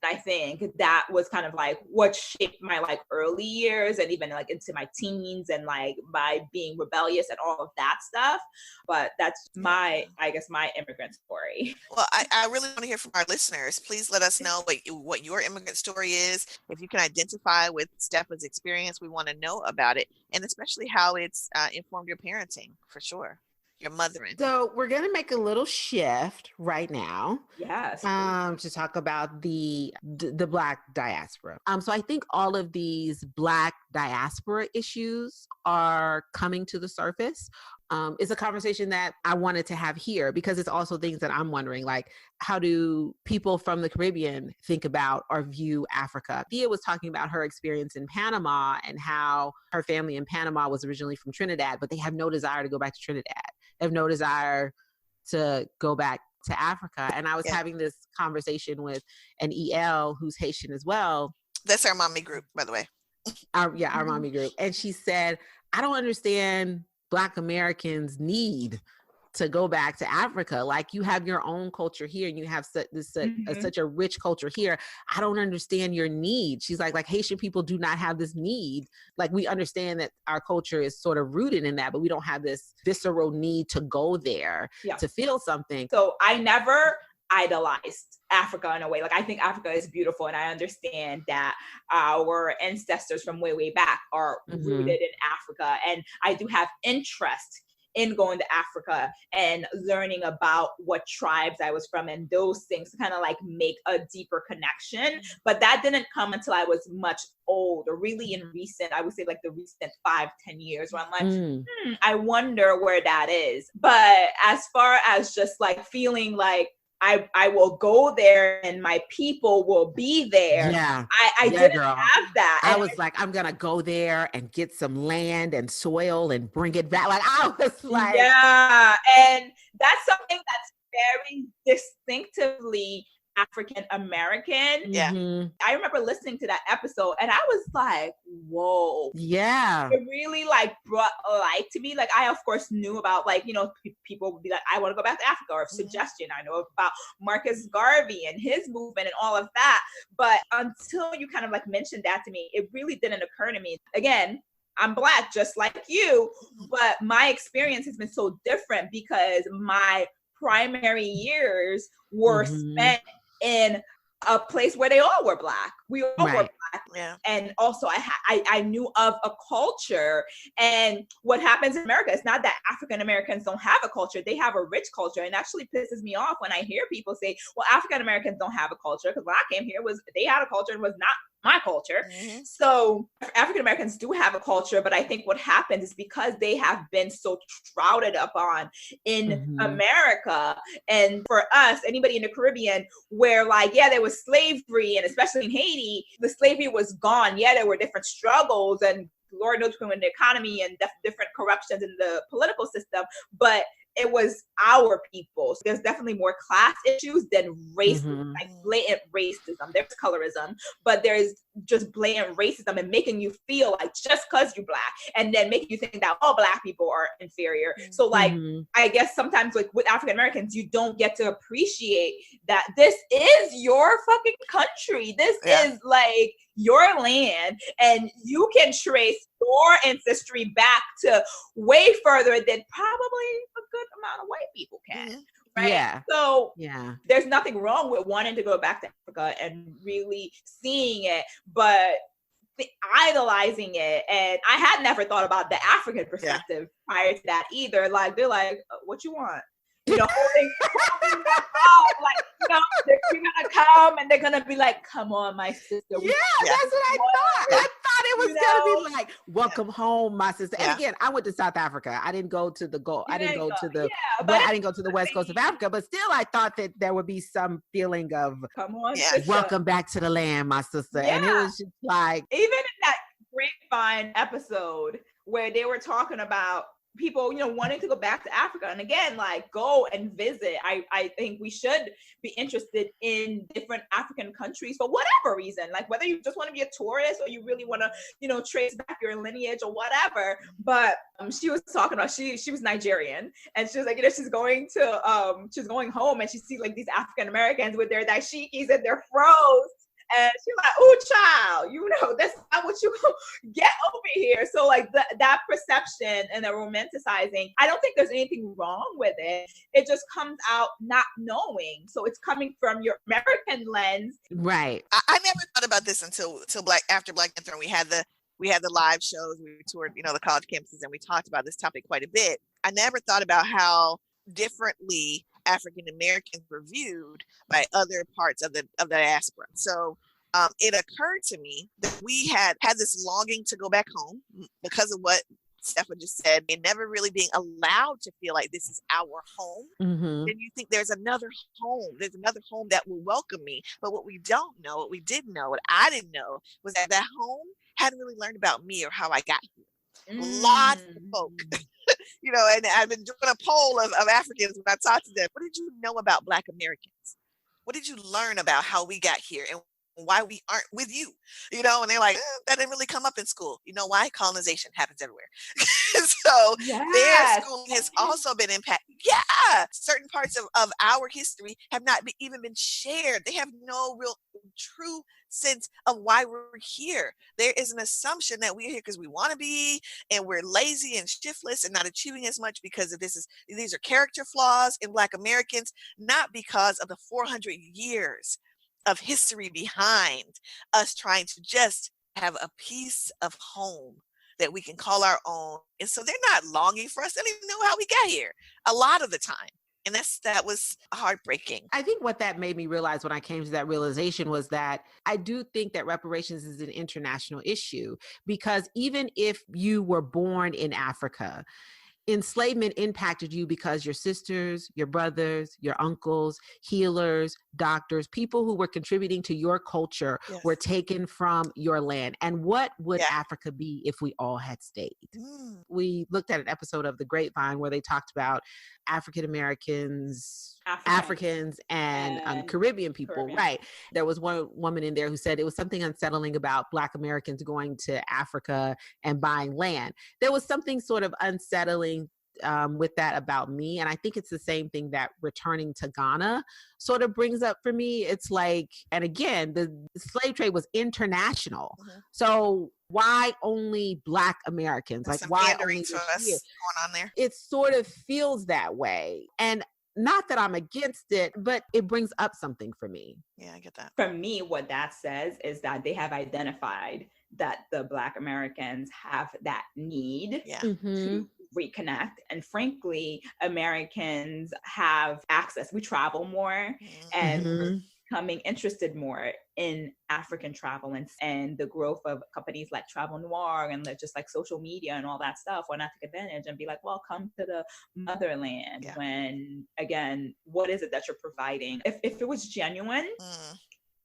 I think that was kind of like what shaped my like early years and even like into my teens and like by being rebellious and all of that stuff. But that's my immigrant story. Well, I really want to hear from our listeners. Please let us know what your immigrant story is. If you can identify with Stepha's experience, we want to know about it, and especially how it's informed your parenting, for sure. Your mothering. So we're going to make a little shift right now. Yes. To talk about the Black diaspora. So I think all of these Black diaspora issues are coming to the surface. It's a conversation that I wanted to have here because it's also things that I'm wondering, like, how do people from the Caribbean think about or view Africa? Thea was talking about her experience in Panama and how her family in Panama was originally from Trinidad, but they have no desire to go back to Trinidad. They have no desire to go back to Africa. And I was having this conversation with an EL who's Haitian as well. That's our mommy group, by the way. Our mommy group. And she said, I don't understand Black Americans' need to go back to Africa. Like, you have your own culture here and you have such a rich culture here. I don't understand your need. She's like Haitian people do not have this need. Like, we understand that our culture is sort of rooted in that, but we don't have this visceral need to go there to feel something. So I never idolized Africa in a way. Like, I think Africa is beautiful, and I understand that our ancestors from way back are rooted in Africa. And I do have interest in going to Africa and learning about what tribes I was from and those things to kind of like make a deeper connection. But that didn't come until I was much older, really in recent, I would say like the recent 5-10 years, where I'm like, I wonder where that is. But as far as just like feeling like I will go there and my people will be there. Yeah. I didn't have that. I was like, I'm going to go there and get some land and soil and bring it back. Like, I was like. Yeah. And that's something that's very distinctively African American. Yeah. I remember listening to that episode and I was like, whoa. Yeah. It really like brought light to me. Like, I of course knew about like, you know, people would be like, I want to go back to Africa, or suggestion. I know about Marcus Garvey and his movement and all of that. But until you kind of like mentioned that to me, it really didn't occur to me. Again, I'm Black just like you, but my experience has been so different because my primary years were spent in a place where they all were Black. We all were Black. Yeah. And also I knew of a culture. And what happens in America, it's not that African Americans don't have a culture. They have a rich culture. And actually pisses me off when I hear people say, well, African Americans don't have a culture. Because when I came here, they had a culture and was not my culture. So African Americans do have a culture, but I think what happens is because they have been so shrouded upon in America, and for us, anybody in the Caribbean, where like, yeah, there was slavery, and especially in Haiti, the slavery was gone. Yeah, there were different struggles, and Lord knows when the economy and different corruptions in the political system, but it was our people. So there's definitely more class issues than racism, like blatant racism. There's colorism, but there's just blatant racism and making you feel like just because you're Black, and then making you think that all Black people are inferior. So like, I guess sometimes like with African Americans, you don't get to appreciate that this is your fucking country. This is like your land, and you can trace your ancestry back to way further than probably a good amount of white people can. Right? Yeah. So there's nothing wrong with wanting to go back to Africa and really seeing it, but idolizing it. And I had never thought about the African perspective prior to that either. Like, they're like, what you want? You know, holding out, like, you know, they're gonna come and they're gonna be like, come on, my sister. That's what I thought. I thought it was gonna be like, welcome home, my sister. And again, I went to South Africa. I didn't go to the I didn't go to the west coast of Africa, but still I thought that there would be some feeling of, come on, welcome back to the land, my sister. And it was just like, even in that Grapevine episode where they were talking about people, you know, wanting to go back to Africa, and again, like, go and visit. I think we should be interested in different African countries for whatever reason, like whether you just want to be a tourist or you really want to, you know, trace back your lineage or whatever. But she was talking about, she was Nigerian, and she was like, you know, she's going home and she sees like these African Americans with their dashikis and their fros. And she's like, oh, child, you know, that's not what you get over here. So like that perception and the romanticizing, I don't think there's anything wrong with it. It just comes out not knowing. So it's coming from your American lens. Right. I never thought about this until after Black Panther. We had the live shows. We toured, you know, the college campuses, and we talked about this topic quite a bit. I never thought about how differently African Americans were viewed by other parts of the diaspora. So it occurred to me that we had this longing to go back home because of what Stepha just said, and never really being allowed to feel like this is our home. Then you think there's another home that will welcome me. But what we didn't know, what I didn't know, was that home hadn't really learned about me or how I got here. Lots of folk and I've been doing a poll of Africans when I talk to them. What did you know about Black Americans? What did you learn about how we got here and why we aren't with you? And they're like, that didn't really come up in school. You know why? Colonization happens everywhere. So their schooling has also been impacted. Yeah, certain parts of our history have not even been shared. They have no real true sense of why we're here. There is an assumption that we're here because we want to be, and we're lazy and shiftless and not achieving as much because of these are character flaws in Black Americans, not because of the 400 years of history behind us trying to just have a piece of home that we can call our own. And so they're not longing for us. They don't even know how we got here a lot of the time. And that was heartbreaking. I think what that made me realize when I came to that realization was that I do think that reparations is an international issue, because even if you were born in Africa, enslavement impacted you because your sisters, your brothers, your uncles, healers, doctors, people who were contributing to your culture were taken from your land. And what would Africa be if we all had stayed? We looked at an episode of The Grapevine where they talked about African Americans, Africans and Caribbean people. Right. There was one woman in there who said it was something unsettling about Black Americans going to Africa and buying land. There was something sort of unsettling with that about me. And I think it's the same thing that returning to Ghana sort of brings up for me. It's like, and again, the slave trade was international. So why only Black Americans? There's like why only to us going on there? It sort of feels that way. And not that I'm against it, but it brings up something for me. Yeah, I get that. For me, what that says is that they have identified that the Black Americans have that need to reconnect. And frankly, Americans have access. We travel more and we're becoming interested more in African travel and the growth of companies like Travel Noir and just like social media and all that stuff. Why not take advantage and be like, well, come to the motherland when, again, what is it that you're providing? If it was genuine,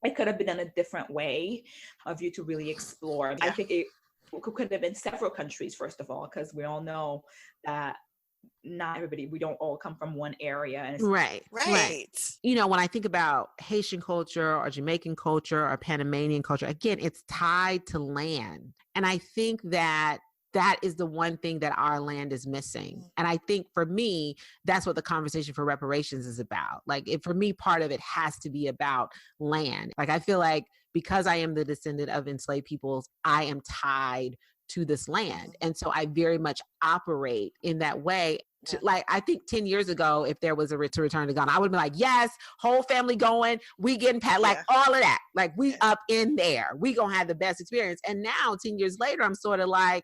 it could have been in a different way of you to really explore. I think it could have been several countries, first of all, because we all know that not everybody, we don't all come from one area. And right. When I think about Haitian culture or Jamaican culture or Panamanian culture, again, it's tied to land. And I think that is the one thing that our land is missing. And I think for me, that's what the conversation for reparations is about. Like, for me, part of it has to be about land. Like, I feel like because I am the descendant of enslaved peoples, I am tied to this land. And so I very much operate in that way. Like, I think 10 years ago, if there was a return to Ghana, I would be like, yes, whole family going, we getting like all of that. Like, we up in there, we gonna have the best experience. And now 10 years later, I'm sort of like,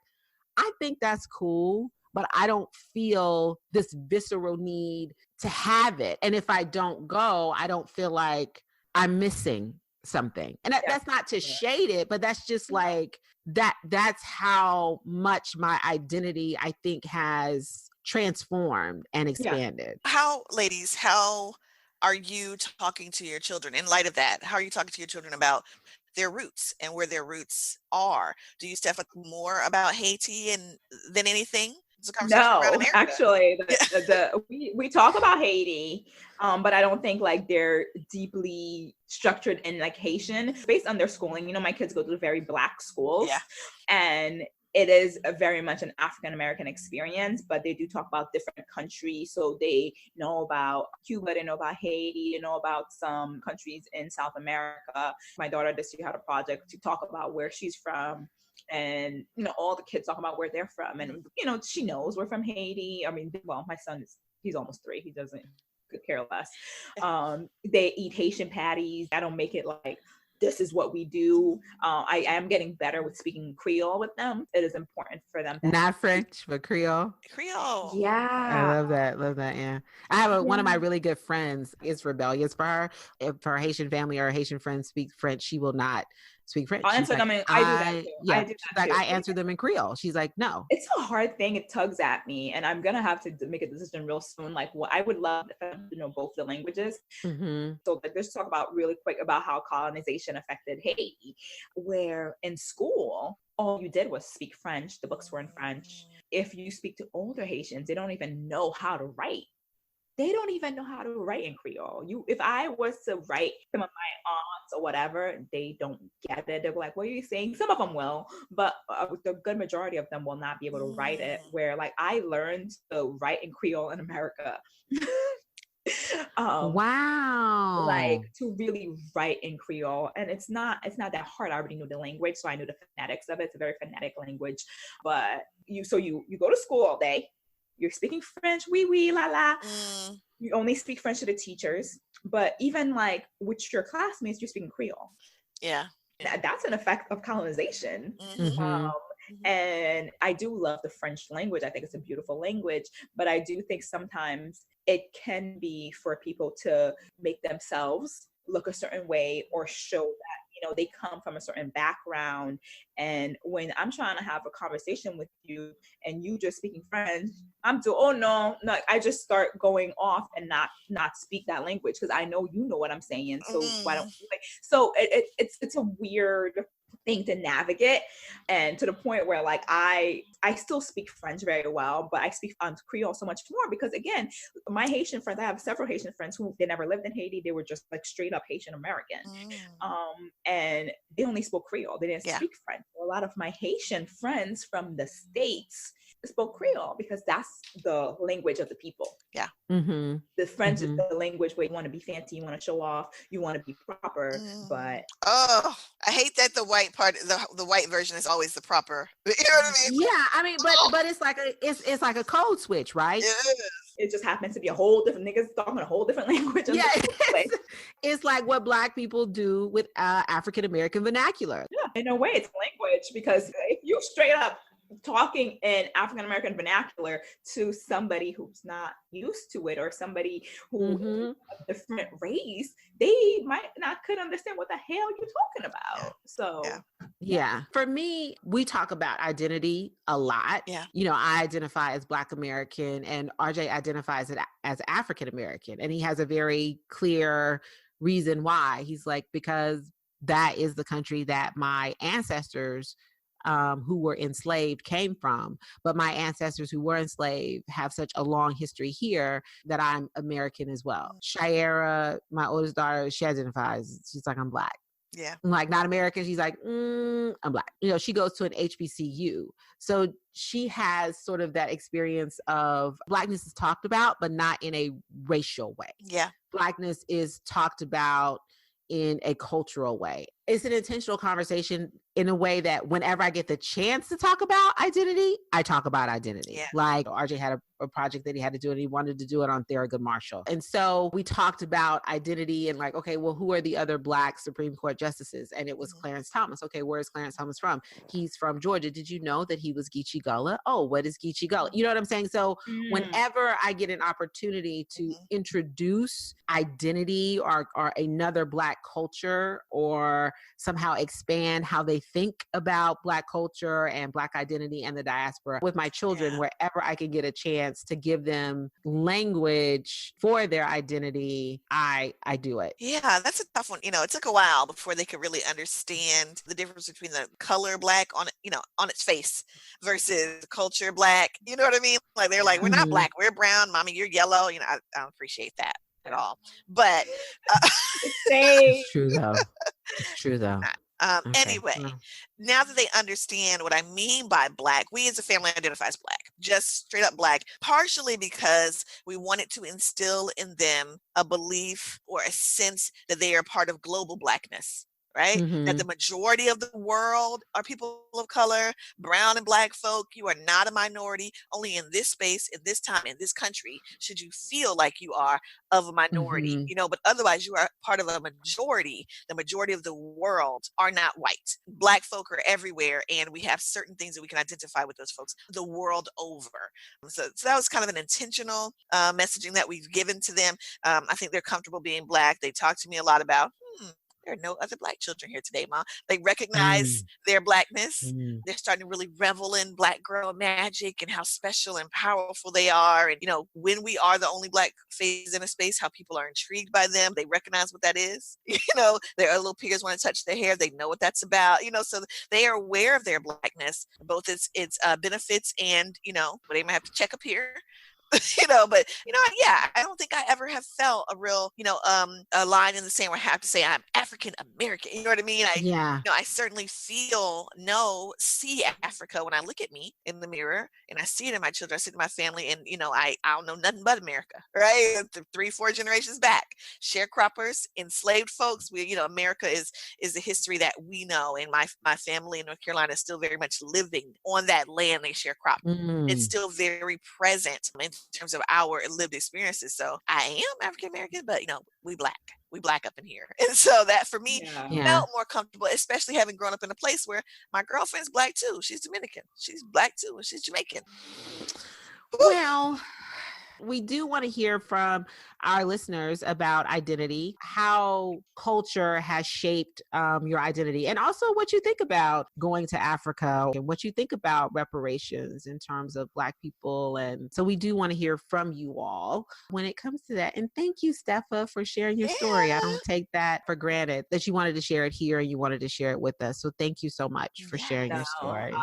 I think that's cool, but I don't feel this visceral need to have it. And if I don't go, I don't feel like I'm missing something. And that's not to shade it, but that's just like that's how much my identity, I think, has transformed and expanded. Ladies, how are you talking to your children in light of that? How are you talking to your children about their roots and where their roots are? Do you, Stepha, more about Haiti than anything? No, actually, we talk about Haiti, but I don't think like they're deeply structured in like Haitian based on their schooling. My kids go to very Black schools, and it is very much an African American experience, but they do talk about different countries. So they know about Cuba, they know about Haiti, they know about some countries in South America. My daughter this year had a project to talk about where she's from. And, all the kids talk about where they're from. And, she knows we're from Haiti. I mean, well, my son he's almost 3. He doesn't care less. They eat Haitian patties. I don't make it like, this is what we do. I am getting better with speaking Creole with them. It is important for them. Not French, but Creole. Yeah. I love that. Yeah. I have one of my really good friends is rebellious for her. If her Haitian family or her Haitian friends speak French, she will not speak French. I'll She's answer like, them I do that too. yeah. I do She's that like, too. I answer them in Creole. She's like, no. It's a hard thing. It tugs at me, and I'm gonna have to make a decision real soon. Like, what I would love if I know both the languages. So like, let's talk about really quick about how colonization affected Haiti, where in school all you did was speak French. The books were in French. If you speak to older Haitians, they don't even know how to write. They don't even know how to write in Creole. If I was to write some of my aunts or whatever, they don't get it. They're like, what are you saying? Some of them will, but the good majority of them will not be able to write it. Where like I learned to write in Creole in America. Wow. Like to really write in Creole. And it's not that hard. I already knew the language, so I knew the phonetics of it. It's a very phonetic language. But you go to school all day. You're speaking French, oui, oui, la, la. You only speak French to the teachers. But even like with your classmates, you're speaking Creole. Yeah. That's an effect of colonization. And I do love the French language. I think it's a beautiful language. But I do think sometimes it can be for people to make themselves look a certain way or show that they come from a certain background. And when I'm trying to have a conversation with you and you just speaking French, no, I just start going off and not speak that language because I know you know what I'm saying. So why don't you? So it's a weird thing to navigate, and to the point where like I still speak French very well, but I speak Creole so much more because again, my Haitian friends, I have several Haitian friends who they never lived in Haiti. They were just like straight up Haitian American, and they only spoke Creole. They didn't speak French. A lot of my Haitian friends from the States spoke Creole because that's the language of the people. Yeah. The French is the language where you want to be fancy, you want to show off, you want to be proper, but I hate that the white part, the white version is always the proper. You know what I mean? Yeah, I mean, but it's like a code switch, right? It just happens to be a whole different niggas talking a whole different language. Yeah, it's like what Black people do with African American vernacular. Yeah, in a way, it's language because if you straight up talking in African American vernacular to somebody who's not used to it or somebody who is a different race, they might not could understand what the hell you're talking about. So yeah, for me, we talk about identity a lot. Yeah, I identify as Black American, and RJ identifies as African American, and he has a very clear reason why. He's like, because that is the country that my ancestors who were enslaved came from. But my ancestors who were enslaved have such a long history here that I'm American as well. Shiera, my oldest daughter, she identifies, she's like, I'm Black. Yeah. I'm like, not American. She's like, I'm Black. She goes to an HBCU. So she has sort of that experience of Blackness is talked about, but not in a racial way. Yeah. Blackness is talked about in a cultural way. It's an intentional conversation in a way that whenever I get the chance to talk about identity, I talk about identity. Yeah. Like RJ had a project that he had to do, and he wanted to do it on Thurgood Marshall. And so we talked about identity and like, okay, well, who are the other Black Supreme Court justices? And it was Clarence Thomas. Okay, where is Clarence Thomas from? He's from Georgia. Did you know that he was Geechee Gullah? Oh, what is Geechee Gullah? You know what I'm saying? So whenever I get an opportunity to introduce identity or another Black culture, or somehow expand how they think about Black culture and Black identity and the diaspora with my children, wherever I can get a chance to give them language for their identity, I do it. Yeah, that's a tough one. It took a while before they could really understand the difference between the color Black on its face versus culture Black. You know what I mean? Like they're like, we're not Black, we're brown, mommy, you're yellow. I don't appreciate that at all. But it's true though. It's true though. Anyway, now that they understand what I mean by Black, we as a family identify as Black, just straight up Black, partially because we wanted to instill in them a belief or a sense that they are part of global Blackness. Right? That the majority of the world are people of color, brown and Black folk. You are not a minority. Only in this space, in this time, in this country, should you feel like you are of a minority, but otherwise you are part of a majority. The majority of the world are not white. Black folk are everywhere, and we have certain things that we can identify with those folks the world over. So that was kind of an intentional messaging that we've given to them. I think they're comfortable being Black. They talk to me a lot about, there are no other Black children here today, Mom. They recognize their Blackness. They're starting to really revel in Black girl magic and how special and powerful they are. And, when we are the only Black face in a space, how people are intrigued by them. They recognize what that is. Their little peers want to touch their hair. They know what that's about. So they are aware of their Blackness, both its benefits and, they might have to check up here. But yeah, I don't think I ever have felt a real, a line in the sand where I have to say I'm African American. You know what I mean? I certainly see Africa when I look at me in the mirror, and I see it in my children, I see it in my family, and I don't know nothing but America, right? 3-4 generations back, sharecroppers, enslaved folks. America is the history that we know, and my family in North Carolina is still very much living on that land they sharecrop. It's still very present in terms of our lived experiences. So I am African American, but we Black up in here. And so that for me felt more comfortable, especially having grown up in a place where my girlfriend's Black too. She's Dominican. She's Black too, and she's Jamaican. Well, we do want to hear from our listeners about identity, how culture has shaped your identity, and also what you think about going to Africa and what you think about reparations in terms of Black people. And so we do want to hear from you all when it comes to that. And thank you, Stepha, for sharing your story. I don't take that for granted that you wanted to share it here and you wanted to share it with us. So thank you so much for sharing your story.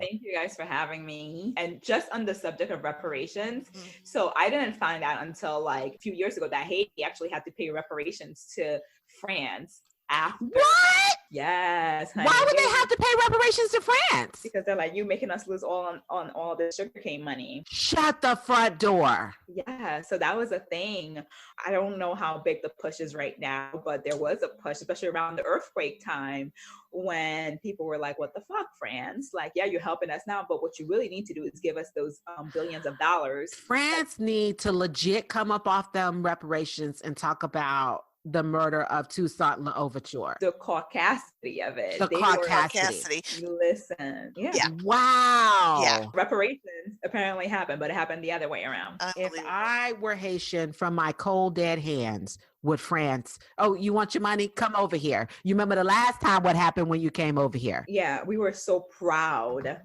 Thank you guys for having me. And just on the subject of reparations, so I didn't find out until like a few years ago that Haiti actually had to pay reparations to France after. What? Yes. Honey. Why would they have to pay reparations to France? Because they're like, you making us lose all on all this sugarcane money. Shut the front door. Yeah, so that was a thing. I don't know how big the push is right now, but there was a push, especially around the earthquake time, when people were like, what the fuck, France? Like, yeah, you're helping us now, but what you really need to do is give us those billions of dollars. France need to legit come up off them reparations and talk about the murder of Toussaint Louverture. The caucasity of it. The caucasity. Listen. Yeah. Wow. Yeah. Reparations apparently happened, but it happened the other way around. If I were Haitian from my cold dead hands with France, oh, you want your money? Come over here. You remember the last time what happened when you came over here? Yeah, we were so proud.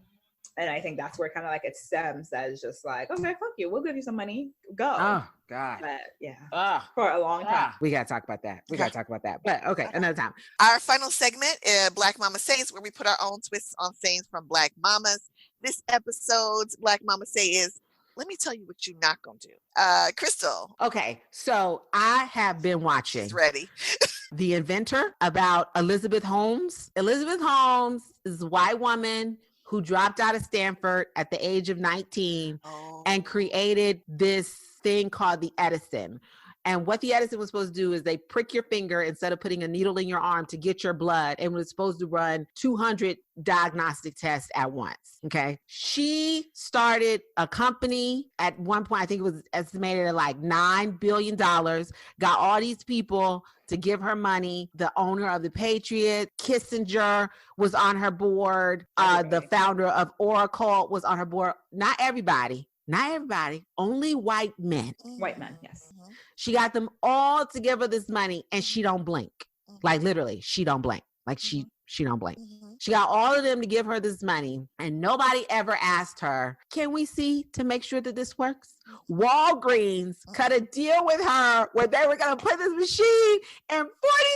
And I think that's where kind of like it stems, that it's just like, okay, fuck you. We'll give you some money. Go. Oh, God. But yeah, for a long time. We got to talk about that. But okay, another time. Our final segment, Black Mama Says, where we put our own twists on sayings from Black mamas. This episode's Black Mama Say is, let me tell you what you're not going to do. Crystal. Okay, so I have been watching. She's ready. The Inventor, about Elizabeth Holmes. Elizabeth Holmes is a white woman who dropped out of Stanford at the age of 19 and created this thing called the Edison. And what the Edison was supposed to do is they prick your finger instead of putting a needle in your arm to get your blood, and was supposed to run 200 diagnostic tests at once. Okay. She started a company at one point, I think it was estimated at like $9 billion, got all these people to give her money. The owner of the Patriot, Kissinger, was on her board. The founder of Oracle was on her board. Not everybody, only white men. White men, yes. She got them all to give her this money, and she don't blink. Like literally, she don't blink. Like she don't blink. She got all of them to give her this money, and nobody ever asked her, can we see to make sure that this works? Walgreens cut a deal with her where they were going to put this machine in 40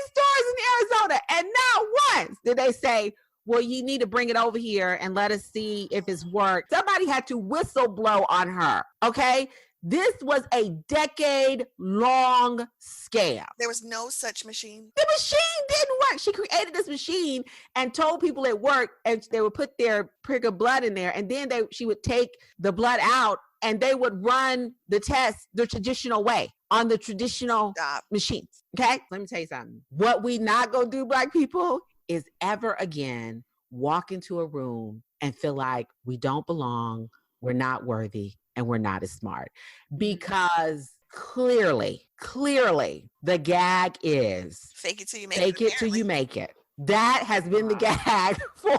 stores in Arizona. And not once did they say, well, you need to bring it over here and let us see if it's worked. Somebody had to whistle blow on her, okay? This was a decade-long scam. There was no such machine. The machine didn't work. She created this machine and told people it worked, and they would put their prick of blood in there, and then she would take the blood out, and they would run the test the traditional way on the traditional machines, okay? Let me tell you something. What we not gonna do, Black people, is ever again walk into a room and feel like we don't belong, we're not worthy, and we're not as smart. Because clearly, the gag is fake it till you make it. Fake it till you make it. That has been the gag for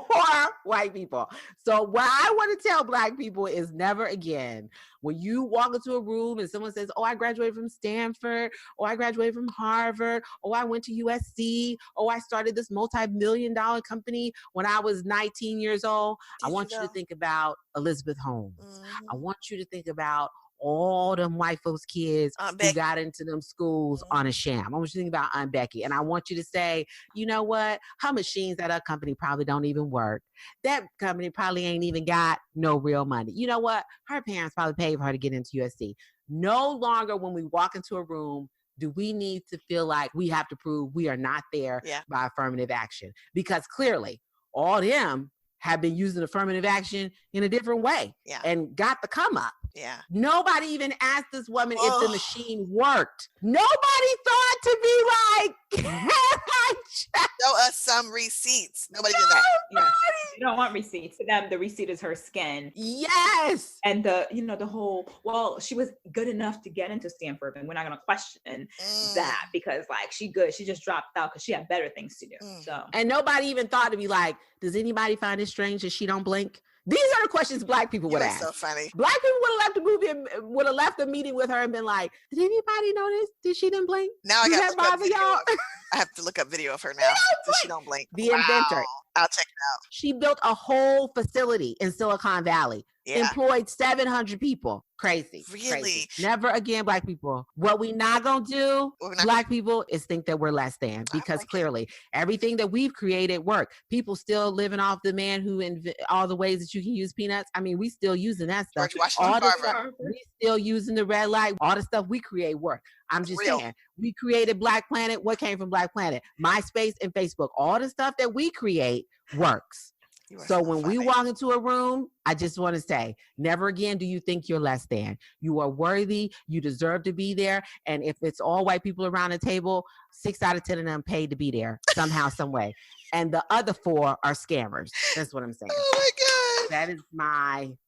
white people. So what I want to tell Black people is never again, when you walk into a room and someone says, oh, I graduated from Stanford, or I graduated from Harvard, or I went to USC, or I started this multi-million-dollar company when I was 19 years old. I want you to think about Elizabeth Holmes. I want you to think about all them white folks kids who got into them schools on a sham. I want you to think about Aunt Becky. And I want you to say, you know what? Her machines at her company probably don't even work. That company probably ain't even got no real money. You know what? Her parents probably paid for her to get into USC. No longer when we walk into a room do we need to feel like we have to prove we are not there by affirmative action. Because clearly all them have been using affirmative action in a different way and got the come up. Yeah. Nobody even asked this woman if the machine worked. Nobody thought to be like, show us some receipts. Nobody did that. Yeah. You don't want receipts. To them, the receipt is her skin. Yes. And the whole, well, she was good enough to get into Stanford, and we're not going to question that because like she good. She just dropped out because she had better things to do. So, and nobody even thought to be like, does anybody find it strange that she don't blink? These are the questions Black people would ask. So funny. Black people would have left the meeting with her and been like, did anybody notice? Did she didn't blink? Now I got to bother y'all? I have to look up video of her now. She don't blink. The inventor. I'll check it out. She built a whole facility in Silicon Valley. Employed 700 people. Crazy. Really? Crazy. Never again, Black people. What we not gonna do, Black people, is think that we're less than, because clearly everything that we've created work. People still living off the man who all the ways that you can use peanuts. I mean, we still using that stuff. All the stuff, we still using the red light. All the stuff we create work. I'm just saying, we created Black Planet. What came from Black Planet? MySpace and Facebook. All the stuff that we create works. So when we walk into a room, I just want to say, never again do you think you're less than. You are worthy. You deserve to be there. And if it's all white people around the table, 6 out of 10 of them paid to be there somehow, some way. And the other 4 are scammers. That's what I'm saying. Oh my God. That is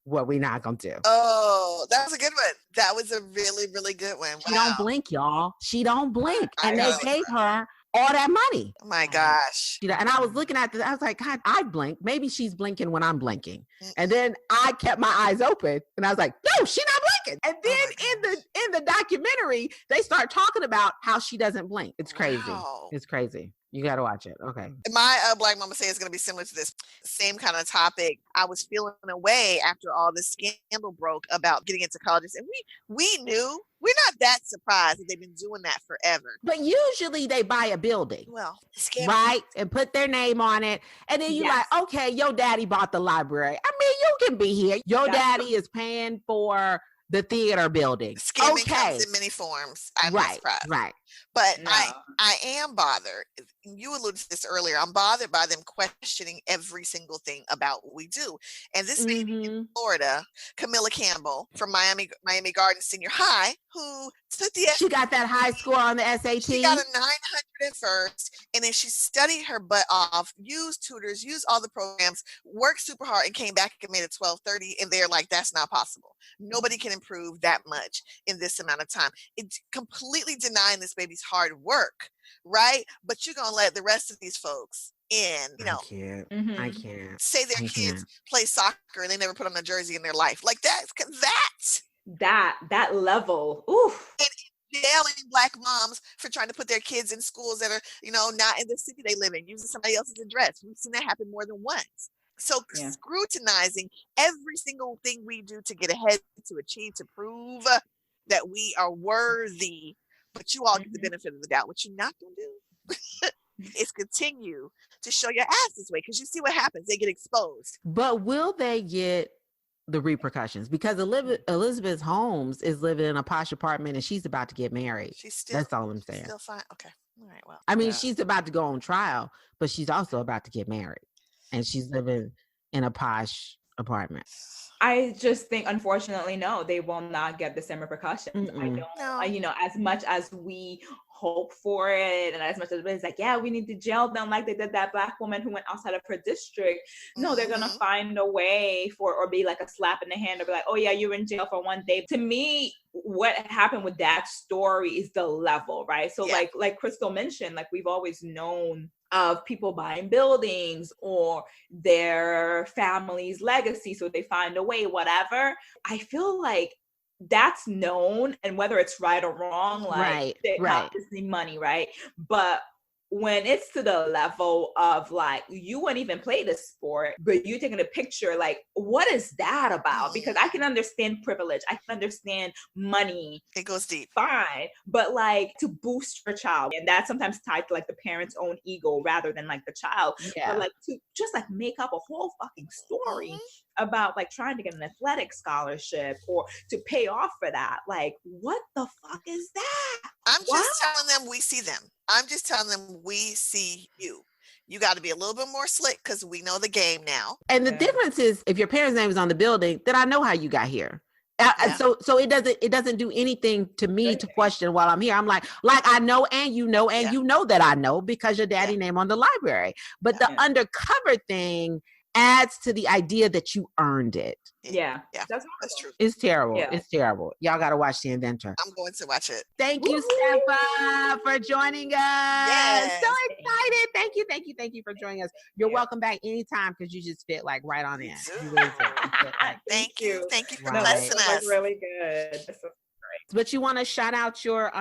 what we not going to do. Oh, that was a good one. That was a really, really good one. Wow. She don't blink, y'all. She don't blink. And they gave her all that money. Oh my gosh. And I was looking at this, I was like, God, I blink. Maybe she's blinking when I'm blinking. And then I kept my eyes open and I was like, no, she's not blinking. And then in the documentary, they start talking about how she doesn't blink. It's crazy. Wow. It's crazy. You got to watch it. Okay. My Black Mama say is going to be similar to this same kind of topic. I was feeling away after all this scandal broke about getting into colleges. And we knew, we're not that surprised that they've been doing that forever. But usually they buy a building. Well, right? And put their name on it. And then you're like, okay, your daddy bought the library. I mean, you can be here. Your daddy is paying for the theater building. Scamming comes in many forms. I'm not surprised. Right. But no. I am bothered. You alluded to this earlier. I'm bothered by them questioning every single thing about what we do. And this lady in Florida, Camilla Campbell from Miami Gardens Senior High, who took the She got that high score on the SAT. She got a 900 at first, and then she studied her butt off, used tutors, used all the programs, worked super hard, and came back and made it 1230. And they're like, that's not possible. Nobody can improve that much in this amount of time. It's completely denying this baby's hard work, right? But you're gonna let the rest of these folks in, I can't say their kids play soccer and they never put on a jersey in their life. Like that level. Oof. And jailing Black moms for trying to put their kids in schools that are, not in the city they live in, using somebody else's address. We've seen that happen more than once. So scrutinizing every single thing we do to get ahead, to achieve, to prove that we are worthy, but you all get the benefit of the doubt. What you're not going to do is continue to show your ass this way, because you see what happens. They get exposed. But will they get the repercussions? Because Elizabeth Holmes is living in a posh apartment and she's about to get married. That's all I'm saying. Still fine. Okay. All right. Well, I mean, she's about to go on trial, but she's also about to get married. And she's living in a posh apartment. I just think, unfortunately, no, they will not get the same repercussions. I don't, as much as we hope for it, and as much as it's like, we need to jail them like they did that Black woman who went outside of her district. No, they're going to find a way or be like a slap in the hand, or be like, oh yeah, you're in jail for one day. To me, what happened with that story is the level, right? So like Crystal mentioned, like we've always known of people buying buildings or their family's legacy, so they find a way, whatever. I feel like that's known, and whether it's right or wrong, like they're obviously money, right? But when it's to the level of like, you wouldn't even play the sport, but you taking a picture, like, what is that about? Because I can understand privilege, I can understand money. It goes deep. Fine. But like, to boost your child, and that's sometimes tied to like the parent's own ego rather than like the child. Yeah. But like, to just like make up a whole fucking story about like trying to get an athletic scholarship or to pay off for that. Like, what the fuck is that? I'm just telling them we see them. I'm just telling them we see you. You got to be a little bit more slick because we know the game now. And the difference is, if your parents' name is on the building, then I know how you got here. So it doesn't do anything to me to question while I'm here. I'm like I know, and you know, and you know that I know because your daddy name on the library. But the undercover thing adds to the idea that you earned it. Yeah, that's true. It's terrible. Yeah. It's terrible. Y'all got to watch The Inventor. I'm going to watch it. Thank you, Stepha, for joining us. Yes. So excited. Thank you for joining us. You're welcome back anytime because you just fit like right on in. Thank you for blessing us. That's really good. This is great. But you want to shout out your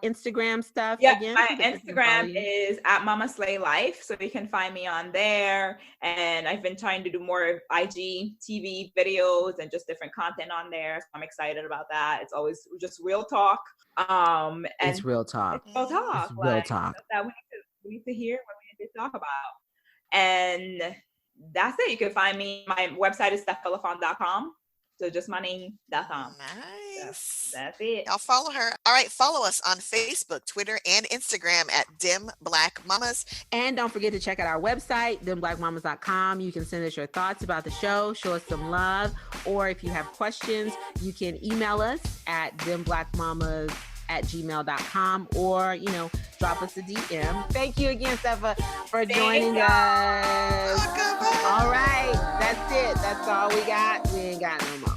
Instagram stuff again? My Instagram is at Mama Slay Life, so you can find me on there. And I've been trying to do more IG TV videos and just different content on there. So I'm excited about that. It's always just real talk. And it's real talk. It's real talk. It's real talk. That we need to hear what we need to talk about. And that's it. You can find me. My website is stephaflafond.com. So just my name.com. Nice. That's it. I'll follow her. All right. Follow us on Facebook, Twitter, and Instagram at Dim Black Mamas. And don't forget to check out our website, dimblackmamas.com. You can send us your thoughts about the show, show us some love, or if you have questions, you can email us at dimblackmamas@gmail.com, or, drop us a DM. Thank you again, Stepha, for joining us. All right. That's it. That's all we got. We ain't got no more.